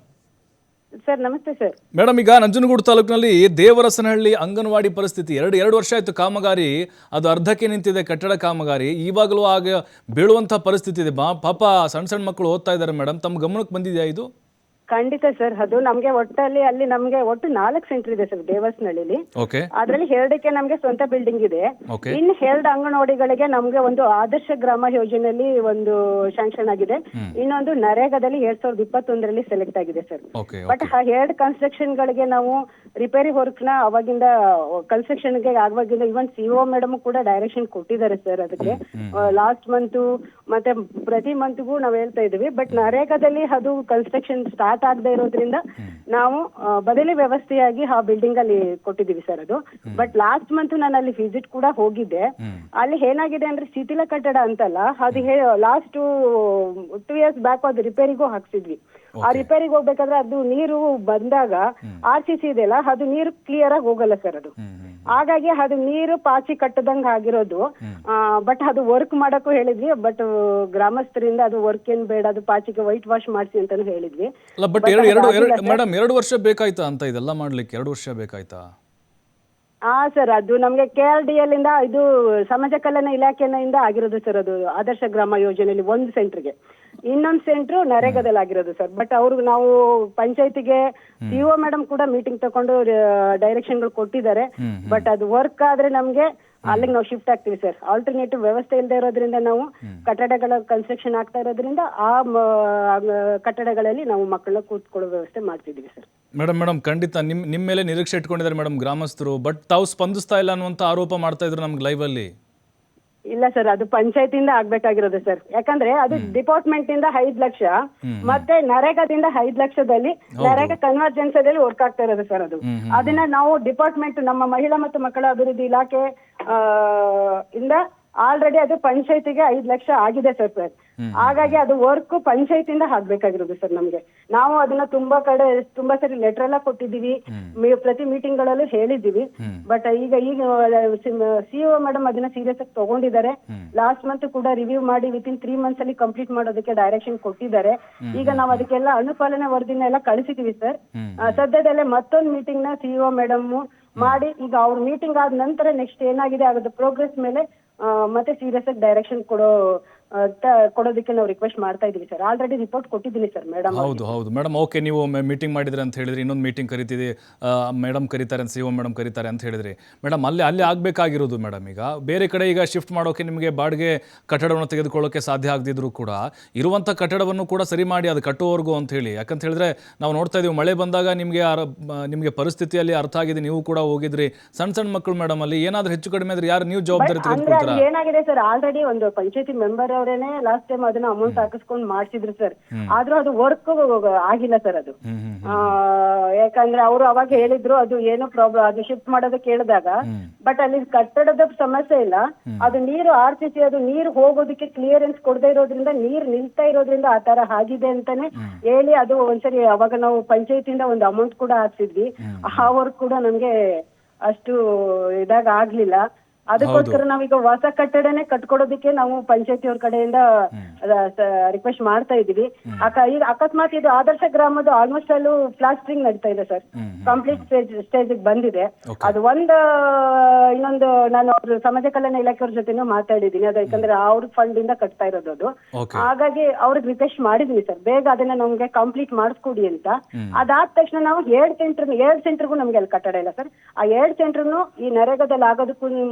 ಸರ್ ನಮಸ್ತೆ ಸರ್. ಮೇಡಮ್, ಈಗ ನಂಜನಗೂಡು ತಾಲೂಕಿನಲ್ಲಿ ದೇವರಸನಹಳ್ಳಿ ಅಂಗನವಾಡಿ ಪರಿಸ್ಥಿತಿ ಎರಡು ವರ್ಷ ಆಯ್ತು ಕಾಮಗಾರಿ, ಅದು ಅರ್ಧಕ್ಕೆ ನಿಂತಿದೆ ಕಟ್ಟಡ ಕಾಮಗಾರಿ. ಇವಾಗಲೂ ಆಗ ಬೀಳುವಂಥ ಪರಿಸ್ಥಿತಿ ಇದೆ. ಪಾಪ ಸಣ್ಣ ಮಕ್ಕಳು ಓದ್ತಾ ಇದ್ದಾರೆ ಮೇಡಮ್, ತಮ್ಮ ಗಮನಕ್ಕೆ ಬಂದಿದೆಯಾ ಇದು? ಖಂಡಿತ ಸರ್. ಅದು ನಮ್ಗೆ ಅಲ್ಲಿ ನಮ್ಗೆ ಒಟ್ಟು 4 ಸೆಂಟರ್ ಇದೆ ಸರ್ ದೇವಸ್ಥಾನದಲ್ಲಿ. ಅದ್ರಲ್ಲಿ 2ಕ್ಕೆ ನಮ್ಗೆ ಸ್ವಂತ ಬಿಲ್ಡಿಂಗ್ ಇದೆ. ಇನ್ನು 2 ಅಂಗನವಾಡಿಗಳಿಗೆ ನಮ್ಗೆ ಒಂದು ಆದರ್ಶ ಗ್ರಾಮ ಯೋಜನೆಯಲ್ಲಿ ಒಂದು ಶಾಂಕ್ಷನ್ ಆಗಿದೆ. ಇನ್ನೊಂದು ನರೇಗಾದಲ್ಲಿ 2021ರಲ್ಲಿ ಸೆಲೆಕ್ಟ್ ಆಗಿದೆ ಸರ್. ಬಟ್ ಆ 2 ಕನ್ಸ್ಟ್ರಕ್ಷನ್ ಗಳಿಗೆ ನಾವು ರಿಪೇರಿ ವರ್ಕ್ ನ ಅವಾಗಿಂದ ಕನ್ಸ್ಟ್ರಕ್ಷನ್ ಗೆ ಆವಾಗಿಂದ ಇವನ್ CO ಮೇಡಮ್ ಕೂಡ ಡೈರೆಕ್ಷನ್ ಕೊಟ್ಟಿದ್ದಾರೆ ಸರ್. ಅದಕ್ಕೆ ಲಾಸ್ಟ್ ಮಂತ್ ಮತ್ತೆ ಪ್ರತಿ ಮಂತ್ಗೂ ನಾವ್ ಹೇಳ್ತಾ ಇದೀವಿ. ಬಟ್ ನರೇಗಾದಲ್ಲಿ ಅದು ಕನ್ಸ್ಟ್ರಕ್ಷನ್ ಸ್ಟಾರ್ಟ್ ಆಗದೆ ಇರೋದ್ರಿಂದ ನಾವು ಬದಲಿ ವ್ಯವಸ್ಥೆಯಾಗಿ ಆ ಬಿಲ್ಡಿಂಗ್ ಅಲ್ಲಿ ಕೊಟ್ಟಿದೀವಿ ಸರ್ ಅದು. ಬಟ್ ಲಾಸ್ಟ್ ಮಂತ್ ನಾನು ಅಲ್ಲಿ ವಿಸಿಟ್ ಕೂಡ ಹೋಗಿದ್ದೆ. ಅಲ್ಲಿ ಏನಾಗಿದೆ ಅಂದ್ರೆ ಶಿಥಿಲ ಕಟ್ಟಡ ಅಂತಲ್ಲ, ಅದು ಲಾಸ್ಟ್ 2 years ಬ್ಯಾಕ್ ಅದು ರಿಪೇರಿಗೂ ಹಾಕ್ಸಿದ್ವಿ. ಆ ರಿಪೇರಿಗೆ ಹೋಗ್ಬೇಕಾದ್ರೆ ಅದು ನೀರು ಬಂದಾಗ RCC ಇದೆಯಲ್ಲ, ಅದು ನೀರು ಕ್ಲಿಯರ್ ಆಗಿ ಹೋಗಲ್ಲ ಸರ್ ಅದು. ಹಾಗಾಗಿ ಅದು ನೀರು ಪಾಚಿ ಕಟ್ಟದಂಗ ಆಗಿರೋದು. ಬಟ್ ಅದು ವರ್ಕ್ ಮಾಡಕ್ಕೂ ಹೇಳಿದ್ವಿ. ಬಟ್ ಗ್ರಾಮಸ್ಥರಿಂದ ಅದು ವರ್ಕ್ ಏನ್ ಬೇಡ, ಅದು ಪಾಚಿಗೆ ವೈಟ್ ವಾಶ್ ಮಾಡಿಸಿ ಅಂತಾನು ಹೇಳಿದ್ವಿ. ಮೇಡಮ್, 2 ವರ್ಷ ಬೇಕಾಯ್ತಾ ಅಂತ ಇದೆಲ್ಲ ಮಾಡ್ಲಿಕ್ಕೆ? 2 ವರ್ಷ ಬೇಕಾಯ್ತಾ? ಸರ್, ಅದು ನಮ್ಗೆ KRDL ಇಂದ ಇದು ಸಮಾಜ ಕಲ್ಯಾಣ ಇಲಾಖೆಯಿಂದ ಆಗಿರೋದು ಸರ್. ಅದು ಆದರ್ಶ ಗ್ರಾಮ ಯೋಜನೆಯಲ್ಲಿ 1 ಸೆಂಟರ್ಗೆ, ಇನ್ನೊಂದು ಸೆಂಟ್ರು ನರೇಗಾದಲ್ಲಿ ಆಗಿರೋದು ಸರ್. ಬಟ್ ಅವ್ರಿಗೆ ನಾವು ಪಂಚಾಯತಿಗೆ CO ಮೇಡಮ್ ಕೂಡ ಮೀಟಿಂಗ್ ತಗೊಂಡು ಡೈರೆಕ್ಷನ್ಗಳು ಕೊಟ್ಟಿದ್ದಾರೆ. ಬಟ್ ಅದು ವರ್ಕ್ ಆದ್ರೆ ನಮ್ಗೆ ಅಲ್ಲಿಗೆ ನಾವು ಶಿಫ್ಟ್ ಆಗ್ತೀವಿ ಸರ್. ಆಲ್ಟರ್ನೇಟಿವ್ ವ್ಯವಸ್ಥೆ ಇಲ್ಲದೆ ಇರೋದ್ರಿಂದ ನಾವು ಕಟ್ಟಡಗಳ ಕನ್ಸ್ಟ್ರಕ್ಷನ್ ಆಗ್ತಾ ಇರೋದ್ರಿಂದ ಆ ಕಟ್ಟಡಗಳಲ್ಲಿ ನಾವು ಮಕ್ಕಳನ್ನ ಕೂತ್ಕೊಳ್ಳೋ ವ್ಯವಸ್ಥೆ ಮಾಡ್ತಿದೀವಿ ಸರ್. ಮೇಡಮ್ ಖಂಡಿತ ನಿಮ್ಮ ಮೇಲೆ ನಿರೀಕ್ಷೆ ಇಟ್ಕೊಂಡಿದ್ದಾರೆ ಮೇಡಮ್ ಗ್ರಾಮಸ್ಥರು. ಬಟ್ ತಾವು ಸ್ಪಂದಿಸ್ತಾ ಇಲ್ಲ ಅನ್ನುವಂಥ ಆರೋಪ ಮಾಡ್ತಾ ಇದ್ರು ನಮ್ಗೆ ಲೈವ್ ಅಲ್ಲಿ. ಇಲ್ಲ ಸರ್, ಅದು ಪಂಚಾಯತಿಂದ ಆಗ್ಬೇಕಾಗಿರೋದು ಸರ್. ಯಾಕಂದ್ರೆ ಅದು ಡಿಪಾರ್ಟ್ಮೆಂಟ್ ಇಂದ 5 ಲಕ್ಷ ಮತ್ತೆ ನರೇಗಾದಿಂದ 5 ಲಕ್ಷದಲ್ಲಿ ನರೇಗಾ ಕನ್ವರ್ಜೆನ್ಸ್ ಅಲ್ಲಿ ವರ್ಕ್ ಆಗ್ತಾ ಇರೋದು ಸರ್. ಅದು ಅದನ್ನ ನಾವು ಡಿಪಾರ್ಟ್ಮೆಂಟ್ ನಮ್ಮ ಮಹಿಳಾ ಮತ್ತು ಮಕ್ಕಳ ಅಭಿವೃದ್ಧಿ ಇಲಾಖೆ ಇಂದ ಆಲ್ರೆಡಿ ಅದು ಪಂಚಾಯತಿಗೆ 5 ಲಕ್ಷ ಆಗಿದೆ ಸರ್. ಹಾಗಾಗಿ ಅದು ವರ್ಕ್ ಪಂಚಾಯತಿಂದ ಆಗ್ಬೇಕಾಗಿರೋದು ಸರ್ ನಮ್ಗೆ. ನಾವು ಅದನ್ನ ತುಂಬಾ ಸರಿ ಲೆಟರ್ ಎಲ್ಲ ಕೊಟ್ಟಿದೀವಿ, ಪ್ರತಿ ಮೀಟಿಂಗ್ ಗಳಲ್ಲೂ ಹೇಳಿದೀವಿ. ಬಟ್ ಈಗ ಸಿಇಒ ಮೇಡಮ್ ಅದನ್ನ ಸೀರಿಯಸ್ ಆಗಿ ತಗೊಂಡಿದ್ದಾರೆ. ಲಾಸ್ಟ್ ಮಂತ್ ಕೂಡ ರಿವ್ಯೂ ಮಾಡಿ ವಿತಿನ್ 3 ಮಂತ್ಸ್ ಅಲ್ಲಿ ಕಂಪ್ಲೀಟ್ ಮಾಡೋದಕ್ಕೆ ಡೈರೆಕ್ಷನ್ ಕೊಟ್ಟಿದ್ದಾರೆ. ಈಗ ನಾವು ಅದಕ್ಕೆಲ್ಲ ಅನುಪಾಲನೆ ವರದಿನ ಎಲ್ಲ ಕಳಿಸಿದೀವಿ ಸರ್. ಸದ್ಯದಲ್ಲೇ ಮತ್ತೊಂದು ಮೀಟಿಂಗ್ ನ ಸಿಇಒ ಮೇಡಮ್ ಮಾಡಿ, ಈಗ ಅವ್ರ ಮೀಟಿಂಗ್ ಆದ ನಂತರ ನೆಕ್ಸ್ಟ್ ಏನಾಗಿದೆ ಆಗೋದು ಪ್ರೋಗ್ರೆಸ್ ಮೇಲೆ ಮತ್ತೆ ಸೀರಿಯಸ್ ಆಗಿ ಡೈರೆಕ್ಷನ್ ಕೊಡೋದಕ್ಕೆ ನಾವು ರಿಕ್ವೆಸ್ಟ್ ಮಾಡ್ತಾ ಇದೀವಿ ಸರ್. ಆಲ್ರೆಡಿ ರಿಪೋರ್ಟ್ ಕೊಟ್ಟಿದ್ದೀನಿ ಸರ್ ಮೇಡಮ್. ಹೌದು ಮೇಡಮ್. ಓಕೆ, ನೀವು ಮೀಟಿಂಗ್ ಮಾಡಿದ್ರಿ ಅಂತ ಹೇಳಿದ್ರಿ, ಇನ್ನೊಂದು ಮೀಟಿಂಗ್ ಕರಿತಿದೆ ಮೇಡಮ್ ಕರೀತಾರೆ ಅಂತ, ಸಿಇಒ ಮೇಡಮ್ ಕರೀತಾರೆ ಅಂತ ಹೇಳಿದ್ರಿ ಮೇಡಮ್. ಅಲ್ಲಿ ಆಗಬೇಕಾಗಿರೋದು ಮೇಡಮ್. ಈಗ ಬೇರೆ ಕಡೆ ಈಗ ಶಿಫ್ಟ್ ಮಾಡೋಕೆ ನಿಮಗೆ ಬಾಡಿಗೆ ಕಟ್ಟಡವನ್ನು ತೆಗೆದುಕೊಳ್ಳೋಕೆ ಸಾಧ್ಯ ಆಗದಿದ್ರು ಕೂಡ ಇರುವಂಥ ಕಟ್ಟಡವನ್ನು ಕೂಡ ಸರಿ ಮಾಡಿ ಅದು ಕಟ್ಟುವವರೆಗೂ ಅಂತ ಹೇಳಿ. ಯಾಕಂತ ಹೇಳಿದ್ರೆ ನಾವು ನೋಡ್ತಾ ಇದೀವಿ, ಮಳೆ ಬಂದಾಗ ನಿಮಗೆ ಪರಿಸ್ಥಿತಿಯಲ್ಲಿ ಅರ್ಥ ಆಗಿದೆ, ನೀವು ಕೂಡ ಹೋಗಿದ್ರಿ. ಸಣ್ಣ ಮಕ್ಕಳು ಮೇಡಮ್, ಅಲ್ಲಿ ಏನಾದ್ರೂ ಹೆಚ್ಚು ಕಡಿಮೆ ಆದ್ರೆ ಯಾರು ನೀವು ಜವಾಬ್ದಾರಿ ತೆಗೆದುಕೊಳ್ತೀರಾ? ಏನಾಗಿದೆ ಸರ್, ಆಲ್ರೆಡಿ ಒಂದು ಪಂಚಾಯತಿ ಮೆಂಬರ್ ಅವರೇನೆ ಲಾಸ್ಟ್ ಟೈಮ್ ಅದನ್ನ ಅಮೌಂಟ್ ಹಾಕಿಸ್ಕೊಂಡು ಮಾಡ್ಸಿದ್ರು ಸರ್. ಆದ್ರೂ ಅದು ವರ್ಕ್ ಆಗಿಲ್ಲ ಸರ್ ಅದು. ಯಾಕಂದ್ರೆ ಅವರು ಅವಾಗ ಹೇಳಿದ್ರು ಅದು ಏನೋ ಪ್ರಾಬ್ಲಮ್, ಅದು ಶಿಫ್ಟ್ ಮಾಡೋದಕ್ಕೆ ಹೇಳಿದಾಗ. ಬಟ್ ಅಲ್ಲಿ ಕಟ್ಟಡದ ಸಮಸ್ಯೆ ಇಲ್ಲ, ಅದು ನೀರು RCC ಅದು ನೀರು ಹೋಗೋದಕ್ಕೆ ಕ್ಲಿಯರೆನ್ಸ್ ಕೊಡದೇ ಇರೋದ್ರಿಂದ, ನೀರು ನಿಲ್ತಾ ಇರೋದ್ರಿಂದ ಆ ತರ ಆಗಿದೆ ಅಂತಾನೆ ಹೇಳಿ ಅದು ಒಂದ್ಸರಿ ಅವಾಗ ನಾವು ಪಂಚಾಯತಿಯಿಂದ ಒಂದು ಅಮೌಂಟ್ ಕೂಡ ಹಾಕ್ಸಿದ್ವಿ. ಆ ವರ್ಕ್ ಕೂಡ ನಮ್ಗೆ ಅಷ್ಟು ಇದಾಗ ಆಗ್ಲಿಲ್ಲ. ಅದಕ್ಕೋಸ್ಕರ ನಾವೀಗ ಹೊಸ ಕಟ್ಟಡನೇ ಕಟ್ಕೊಡೋದಕ್ಕೆ ನಾವು ಪಂಚಾಯತಿ ಅವ್ರ ಕಡೆಯಿಂದ ರಿಕ್ವೆಸ್ಟ್ ಮಾಡ್ತಾ ಇದೀವಿ. ಈಗ ಅಕಸ್ಮಾತ್ ಇದು ಆದರ್ಶ ಗ್ರಾಮದ ಆಲ್ಮೋಸ್ಟ್ ಅಲ್ಲೂ ಪ್ಲಾಸ್ಟರಿಂಗ್ ನಡೀತಾ ಇದೆ ಸರ್. ಕಂಪ್ಲೀಟ್ ಸ್ಟೇಜ್ ಬಂದಿದೆ. ಅದು ಇನ್ನೊಂದು ನಾನು ಅವ್ರ ಸಮಾಜ ಕಲ್ಯಾಣ ಇಲಾಖೆಯವ್ರ ಜೊತೆನೂ ಮಾತಾಡಿದೀನಿ. ಅದು ಯಾಕಂದ್ರೆ ಅವ್ರ ಫಂಡ್ ಇಂದ ಕಟ್ತಾ ಇರೋದು ಅದು. ಹಾಗಾಗಿ ಅವ್ರಿಗೆ ರಿಕ್ವೆಸ್ಟ್ ಮಾಡಿದೀನಿ ಸರ್, ಬೇಗ ಅದನ್ನ ನಮ್ಗೆ ಕಂಪ್ಲೀಟ್ ಮಾಡಿಸ್ಕೊಡಿ ಅಂತ. ಅದಾದ ತಕ್ಷಣ ನಾವು 2 ಸೆಂಟರ್ಗೂ ನಮ್ಗೆ ಅಲ್ಲಿ ಕಟ್ಟಡ ಇಲ್ಲ ಸರ್. ಆ 2 ಸೆಂಟರ್ನು ಈ ನರೇಗಾದಲ್ಲಿ ಆಗೋದಕ್ಕೂ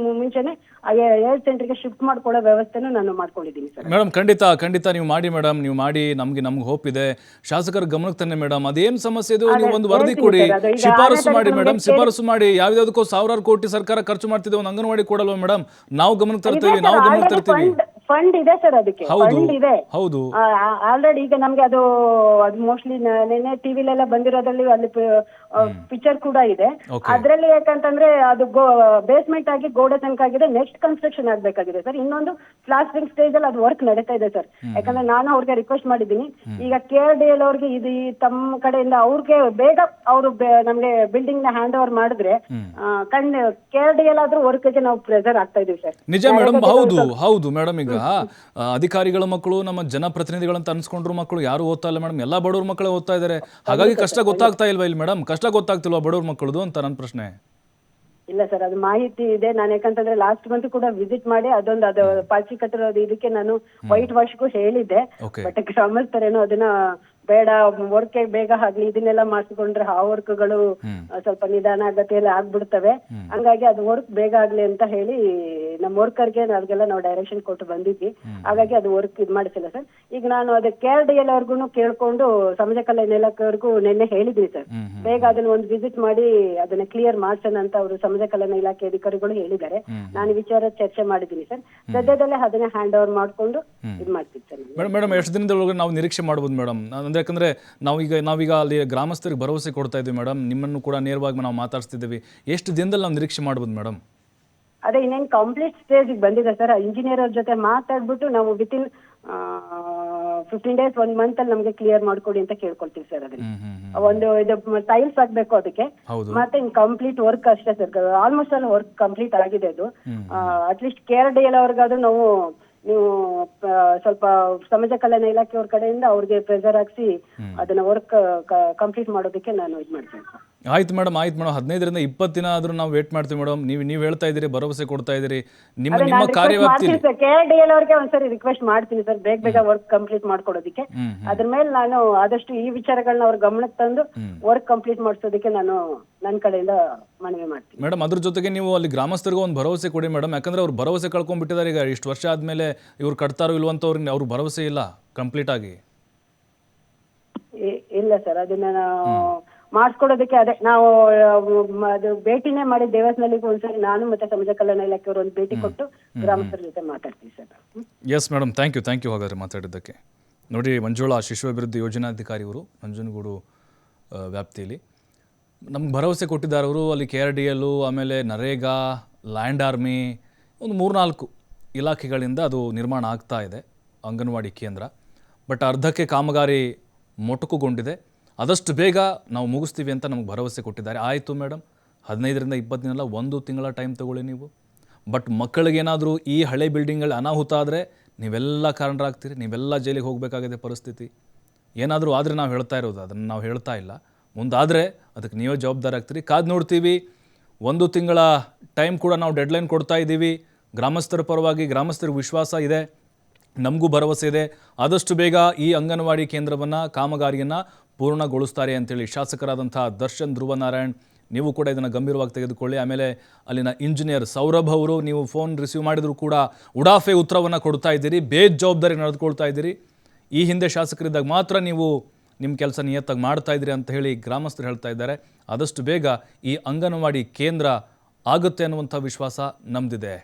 ಮುಂಚೆನೆ ಆ 2 ಸೆಂಟರ್ಗೆ ಶಿಫ್ಟ್ ಮಾಡ್ಕೊಳ್ಳೋ ವ್ಯವಸ್ಥೆನೂ ನಾನು ಮಾಡ್ಕೊಂಡಿದ್ದೀನಿ ಸರ್. ಮೇಡಮ್, ಖಂಡಿತ ನೀವು ಮಾಡಿ ಮೇಡಮ್. ನೀವು ಮಾಡಿ, ನಮ್ಗೆ ಹೋಪ್ ಇದೆ. ಶಾಸಕರ ಗಮನಕ್ಕೆ ತಾನೆ ಮೇಡಮ್, ಅದೇನು ಸಮಸ್ಯೆ ಇದೆ ನೀವು ಒಂದು ವರದಿ ಕೊಡಿ, ಶಿಫಾರಸು ಮಾಡಿ ಮೇಡಮ್. ಶಿಫಾರಸು ಮಾಡಿ, ಯಾವ್ದಾವುದಕ್ಕೂ 1000 ಕೋಟಿ ಸರ್ಕಾರ ಖರ್ಚು ಮಾಡ್ತಿದೆ, ಒಂದು ಅಂಗನವಾಡಿ ಕೊಡಲ್ವಾ ಮೇಡಮ್? ನಾವು ಗಮನಕ್ಕೆ ತರ್ತೀವಿ. ಫಂಡ್ ಇದೆ ಸರ್, ಅದಕ್ಕೆ ಫಂಡ್ ಇದೆ. ಹೌದು, ಆಲ್ರೆಡಿ ಈಗ ನಮ್ಗೆ ಅದು ಮೋಸ್ಟ್ಲಿ ನೆನ್ನೆ ಟಿವಿಲೆಲ್ಲ ಬಂದಿರೋದ್ರಲ್ಲಿ ಅಲ್ಲಿ ಪಿಕ್ಚರ್ ಕೂಡ ಇದೆ. ಅದ್ರಲ್ಲಿ ಯಾಕಂತಂದ್ರೆ ಅದು ಬೇಸ್ಮೆಂಟ್ ಆಗಿ ಗೋಡೆ ತನಕ ಆಗಿದೆ, ನೆಕ್ಸ್ಟ್ ಕನ್ಸ್ಟ್ರಕ್ಷನ್ ಆಗ್ಬೇಕಾಗಿದೆ ಸರ್. ಇನ್ನೊಂದು ಪ್ಲಾಸ್ಟರಿಂಗ್ ಸ್ಟೇಜ್ ಅಲ್ಲಿ ಅದು ವರ್ಕ್ ನಡೀತಾ ಇದೆ ಸರ್. ಯಾಕಂದ್ರೆ ನಾನು ಅವ್ರಿಗೆ ರಿಕ್ವೆಸ್ಟ್ ಮಾಡಿದ್ದೀನಿ, ಈಗ KRDL ಅವ್ರಿಗೆ ಇದು ತಮ್ಮ ಕಡೆಯಿಂದ ಅವ್ರಿಗೆ ಬೇಗ ಅವರು ನಮ್ಗೆ ಬಿಲ್ಡಿಂಗ್ ನ ಹ್ಯಾಂಡ್ ಓವರ್ ಮಾಡಿದ್ರೆ KRDL ಆದ್ರೂ ವರ್ಕ್ಗೆ ನಾವು ಪ್ರೆಸರ್ ಆಗ್ತಾ ಇದೀವಿ ಸರ್. ನಿಜ ಮೇಡಮ್. ಹೌದು ಮೇಡಮ್. ಈಗ ಅಧಿಕಾರಿಗಳ ಮಕ್ಕಳು, ನಮ್ಮ ಜನಪ್ರತಿನಿಧಿಗಳಂತ ಅನ್ಸ್ಕೊಂಡ್ರು ಮಕ್ಕಳು ಯಾರು ಓದ್ತಾ ಇಲ್ಲ ಮೇಡಮ್. ಎಲ್ಲಾ ಬಡವ್ರ ಮಕ್ಕಳೇ ಓದ್ತಾ ಇದಾರೆ. ಹಾಗಾಗಿ ಕಷ್ಟ ಗೊತ್ತಾಗ್ತಾ ಇಲ್ವಾ ಇಲ್ಲಿ ಮೇಡಮ್? ಕಷ್ಟ ಗೊತ್ತಾಗ್ತಿಲ್ವಾ ಬಡವ್ರ ಮಕ್ಕಳದು ಅಂತ ನನ್ನ ಪ್ರಶ್ನೆ. ಇಲ್ಲ ಸರ್, ಅದು ಮಾಹಿತಿ ಇದೆ. ನಾನು ಯಾಕಂತಂದ್ರೆ ಲಾಸ್ಟ್ ಮಂತ್ ಕೂಡ ವಿಸಿಟ್ ಮಾಡಿ ಅದು ಪಾಚಿ ಕಟ್ಟಿರೋದು ಇದಕ್ಕೆ ನಾನು ವೈಟ್ ವಾಶ್ಗೂ ಹೇಳಿದ್ದೆ. ಬಟ್ ಗ್ರಾಮಸ್ಥರೇನೋ ಅದನ್ನ ಬೇಡ, ವರ್ಕ್ ಬೇಗ ಆಗ್ಲಿ, ಇದನ್ನೆಲ್ಲ ಮಾಡಿಸ್ಕೊಂಡ್ರೆ ಆ ವರ್ಕ್ಗಳು ಸ್ವಲ್ಪ ನಿಧಾನಗತಿಯಲ್ಲಿ ಆಗ್ಬಿಡ್ತವೆ. ಹಂಗಾಗಿ ಅದು ವರ್ಕ್ ಬೇಗ ಆಗ್ಲಿ ಅಂತ ಹೇಳಿ ನಮ್ಮ ವರ್ಕರ್ಗೆ ಅವ್ರಿಗೆಲ್ಲ ನಾವು ಡೈರೆಕ್ಷನ್ ಕೊಟ್ಟು ಬಂದಿದ್ವಿ. ಹಾಗಾಗಿ ಅದು ವರ್ಕ್ ಮಾಡಿಸಿಲ್ಲ ಸರ್. ಈಗ ನಾನು ಅದು KRDL ಅವ್ರಿಗೂ ಕೇಳ್ಕೊಂಡು ಸಮಾಜ ಕಲ್ಯಾಣ ಇಲಾಖೆಯವ್ರಿಗೂ ನಿನ್ನೆ ಹೇಳಿದ್ವಿ ಸರ್, ಬೇಗ ಅದನ್ನ ಒಂದು ವಿಸಿಟ್ ಮಾಡಿ ಅದನ್ನ ಕ್ಲಿಯರ್ ಮಾಡ್ಸೋಣ ಅಂತ ಅವರು ಸಮಾಜ ಕಲ್ಯಾಣ ಇಲಾಖೆ ಅಧಿಕಾರಿಗಳು ಹೇಳಿದ್ದಾರೆ. ನಾನು ವಿಚಾರ ಚರ್ಚೆ ಮಾಡಿದ್ದೀನಿ ಸರ್. ಸದ್ಯದಲ್ಲೇ ಅದನ್ನ ಹ್ಯಾಂಡ್ ಓವರ್ ಮಾಡ್ಕೊಂಡು ಇದು ಮಾಡ್ತೀವಿ ಸರ್. ಮೇಡಮ್, ಎಷ್ಟು ದಿನದೊಳಗೆ ನಾವು ನಿರೀಕ್ಷೆ ಮಾಡ್ಬೋದು ಮೇಡಮ್? ಯಾಕಂದ್ರೆ ನಾವೀಗ ಅಲ್ಲಿ ಗ್ರಾಮಸ್ಥರಿಗೆ ಭರವಸೆ ಕೊಡ್ತಾ ಇದ್ವಿ ಮೇಡಮ್, ನಿಮ್ಮನ್ನು ಕೂಡ ನೇರವಾಗಿ ನಾವು ಮಾತಾಡ್ತಿದ್ದೀವಿ. ಎಷ್ಟು ದಿನದಲ್ಲಿ ನಾವು ನಿರೀಕ್ಷೆ ಮಾಡ್ಬೋದು ಮೇಡಮ್? ಅದೇ ಇನ್ನೇನು ಕಂಪ್ಲೀಟ್ ಸ್ಟೇಜ್ ಬಂದಿದೆ ಸರ್. ಇಂಜಿನಿಯರ್ ಅವ್ರ ಜೊತೆ ಮಾತಾಡ್ಬಿಟ್ಟು ನಾವು ವಿತಿನ್ 15 days 1 month ಅಲ್ಲಿ ನಮ್ಗೆ ಕ್ಲಿಯರ್ ಮಾಡ್ಕೊಡಿ ಅಂತ ಕೇಳ್ಕೊಳ್ತೀವಿ ಸರ್. ಅದನ್ನ ಒಂದು ಇದು ಟೈಲ್ಸ್ ಹಾಕ್ಬೇಕು ಅದಕ್ಕೆ, ಮತ್ತೆ ಇನ್ ಕಂಪ್ಲೀಟ್ ವರ್ಕ್ ಅಷ್ಟೇ ಸರ್. ಆಲ್ಮೋಸ್ಟ್ ಅಲ್ಲಿ ವರ್ಕ್ ಕಂಪ್ಲೀಟ್ ಆಗಿದೆ. ಅದು ಅಟ್ಲೀಸ್ಟ್ KRDL ಅವ್ರಿಗಾದ್ರೂ ನೀವು ಸ್ವಲ್ಪ ಸಮಾಜ ಕಲ್ಯಾಣ ಇಲಾಖೆಯವ್ರ ಕಡೆಯಿಂದ ಅವ್ರಿಗೆ ಪ್ರೆಸರ್ ಹಾಕ್ಸಿ ಅದನ್ನ ವರ್ಕ್ ಕಂಪ್ಲೀಟ್ ಮಾಡೋದಕ್ಕೆ ನಾನು ಇದು ಮಾಡ್ತೀನಿ. ಆಯ್ತು ಮೇಡಮ್. 15 ರಿಂದ 20 ದಿನ ಆದ್ರೂ ನಾವು ವೇಟ್ ಮಾಡ್ತೀವಿ ಮೇಡಮ್. ನೀವು ಹೇಳ್ತಾ ಇದ್ದೀರಿ, ಭರವಸೆ ಕೊಡ್ತಾ ಇದ್ದೀರಿ. ನಿಮ್ಮ ಕಾರ್ಯವ್ಯಾಪ್ತಿ KRDL ಅವ್ರಿಗೆ ಒಂದ್ಸರಿ ರಿಕ್ವೆಸ್ಟ್ ಮಾಡ್ತೀನಿ ಸರ್, ಬೇಗ ವರ್ಕ್ ಕಂಪ್ಲೀಟ್ ಮಾಡ್ಕೊಡೋದಕ್ಕೆ. ಅದ್ರ ಮೇಲೆ ನಾನು ಆದಷ್ಟು ಈ ವಿಚಾರಗಳನ್ನ ಅವ್ರ ಗಮನಕ್ಕೆ ತಂದು ವರ್ಕ್ ಕಂಪ್ಲೀಟ್ ಮಾಡಿಸೋದಕ್ಕೆ ನಾನು ನನ್ನ ಕಡೆಯಿಂದ ಮನವಿ ಮಾಡ್ತೀನಿ ಮೇಡಮ್. ಅದ್ರ ಜೊತೆಗೆ ನೀವು ಅಲ್ಲಿ ಗ್ರಾಮಸ್ಥರಿಗೂ ಒಂದು ಭರವಸೆ ಕೊಡಿ ಮೇಡಮ್. ಯಾಕಂದ್ರೆ ಅವ್ರು ಭರವಸೆ ಕಳ್ಕೊಂಡ್ಬಿಟ್ಟಿದ್ದಾರೆ. ಈಗ ಇಷ್ಟು ವರ್ಷ ಆದ್ಮೇಲೆ ಇವ್ರು ಕಟ್ತಾರೋ ಇಲ್ವಂತ ಅವ್ರಿಗೆ ಭರವಸೆ ಇಲ್ಲ ಕಂಪ್ಲೀಟ್ ಆಗಿ. ಇಲ್ಲ ಸರ್, ಅದನ್ನ ಮಾಡಿಸ್ಕೊಡೋದಕ್ಕೆ ಅದೇ ನಾವು ಅದು ಭೇಟಿನೇ ಮಾಡಿ ದೇವಸ್ಥಾನಕ್ಕೆ ಒಂದ್ಸರಿ ನಾನು ಮತ್ತೆ ಸಮಾಜ ಕಲ್ಯಾಣ ಇಲಾಖೆಯವರು ಒಂದು ಭೇಟಿ ಕೊಟ್ಟು ಗ್ರಾಮಸ್ಥರ ಜೊತೆ ಮಾತಾಡ್ತೀವಿ sir. Yes madam, thank you ಹಾಗಾದರೆ ಮಾತಾಡಿದ್ದಕ್ಕೆ. ನೋಡಿ, ಮಂಜುಳಾ ಶಿಶು ಅಭಿವೃದ್ಧಿ ಯೋಜನಾಧಿಕಾರಿ ಅವರು ನಂಜನಗೂಡು ವ್ಯಾಪ್ತಿಯಲ್ಲಿ ನಮ್ಗೆ ಭರವಸೆ ಕೊಟ್ಟಿದ್ದಾರೆ. ಅವರು ಅಲ್ಲಿ KRDL, ಆಮೇಲೆ ನರೇಗಾ, ಲ್ಯಾಂಡ್ ಆರ್ಮಿ, ಒಂದು 3-4 ಇಲಾಖೆಗಳಿಂದ ಅದು ನಿರ್ಮಾಣ ಆಗ್ತಾ ಇದೆ ಅಂಗನವಾಡಿ ಕೇಂದ್ರ. ಬಟ್ ಅರ್ಧಕ್ಕೆ ಕಾಮಗಾರಿ ಮೊಟಕುಗೊಂಡಿದೆ. ಆದಷ್ಟು ಬೇಗ ನಾವು ಮುಗಿಸ್ತೀವಿ ಅಂತ ನಮಗೆ ಭರವಸೆ ಕೊಟ್ಟಿದ್ದಾರೆ. ಆಯಿತು ಮೇಡಮ್, 15ರಿಂದ 20 ದಿನ ಅಲ್ಲ, 1 ತಿಂಗಳ ಟೈಮ್ ತೊಗೊಳ್ಳಿ ನೀವು. ಬಟ್ ಮಕ್ಕಳಿಗೇನಾದರೂ ಈ ಹಳೆ ಬಿಲ್ಡಿಂಗ್ಗಳು ಅನಾಹುತ ಆದರೆ ನೀವೆಲ್ಲ ಕಾರಣರಾಗ್ತೀರಿ, ನೀವೆಲ್ಲ ಜೈಲಿಗೆ ಹೋಗಬೇಕಾಗಿದೆ ಪರಿಸ್ಥಿತಿ. ಏನಾದರೂ ಆದರೆ ನಾವು ಹೇಳ್ತಾ ಇರೋದು, ಅದನ್ನು ನಾವು ಹೇಳ್ತಾ ಇಲ್ಲ. ಮುಂದಾದರೆ ಅದಕ್ಕೆ ನೀವೇ ಜವಾಬ್ದಾರಿ ಆಗ್ತೀರಿ. ಕಾದು ನೋಡ್ತೀವಿ. 1 ತಿಂಗಳ ಟೈಮ್ ಕೂಡ ನಾವು ಡೆಡ್ಲೈನ್ ಕೊಡ್ತಾ ಇದ್ದೀವಿ. ಗ್ರಾಮಸ್ಥರ ಪರವಾಗಿ ಗ್ರಾಮಸ್ಥರಿಗೆ ವಿಶ್ವಾಸ ಇದೆ, ನಮಗೂ ಭರವಸೆ ಇದೆ. ಆದಷ್ಟು ಬೇಗ ಈ ಅಂಗನವಾಡಿ ಕೇಂದ್ರವನ್ನು, ಕಾಮಗಾರಿಯನ್ನು ಪೂರ್ಣಗೊಳಿಸ್ತಾರೆ ಅಂತೇಳಿ ಶಾಸಕರಾದಂಥ ದರ್ಶನ್ ಧ್ರುವನಾರಾಯಣ್, ನೀವು ಕೂಡ ಇದನ್ನು ಗಂಭೀರವಾಗಿ ತೆಗೆದುಕೊಳ್ಳಿ. ಆಮೇಲೆ ಅಲ್ಲಿನ ಇಂಜಿನಿಯರ್ ಸೌರಭ್ ಅವರು, ನೀವು ಫೋನ್ ರಿಸೀವ್ ಮಾಡಿದರೂ ಕೂಡ ಉಡಾಫೆ ಉತ್ತರವನ್ನು ಕೊಡ್ತಾ ಇದ್ದೀರಿ, ಬೇಜವಾಬ್ದಾರಿ ನಡೆದುಕೊಳ್ತಾ ಇದ್ದೀರಿ. ಈ ಹಿಂದೆ ಶಾಸಕರಿದ್ದಾಗ ಮಾತ್ರ ನೀವು ನಿಮ್ಮ ಕೆಲಸ ನಿಯತ್ತಾಗಿ ಮಾಡ್ತಾ ಇದ್ದೀರಿ ಅಂತ ಹೇಳಿ ಗ್ರಾಮಸ್ಥರು ಹೇಳ್ತಾ ಇದ್ದಾರೆ. ಆದಷ್ಟು ಬೇಗ ಈ ಅಂಗನವಾಡಿ ಕೇಂದ್ರ ಆಗುತ್ತೆ ಅನ್ನುವಂಥ ವಿಶ್ವಾಸ ನಮ್ಮದಿದೆ.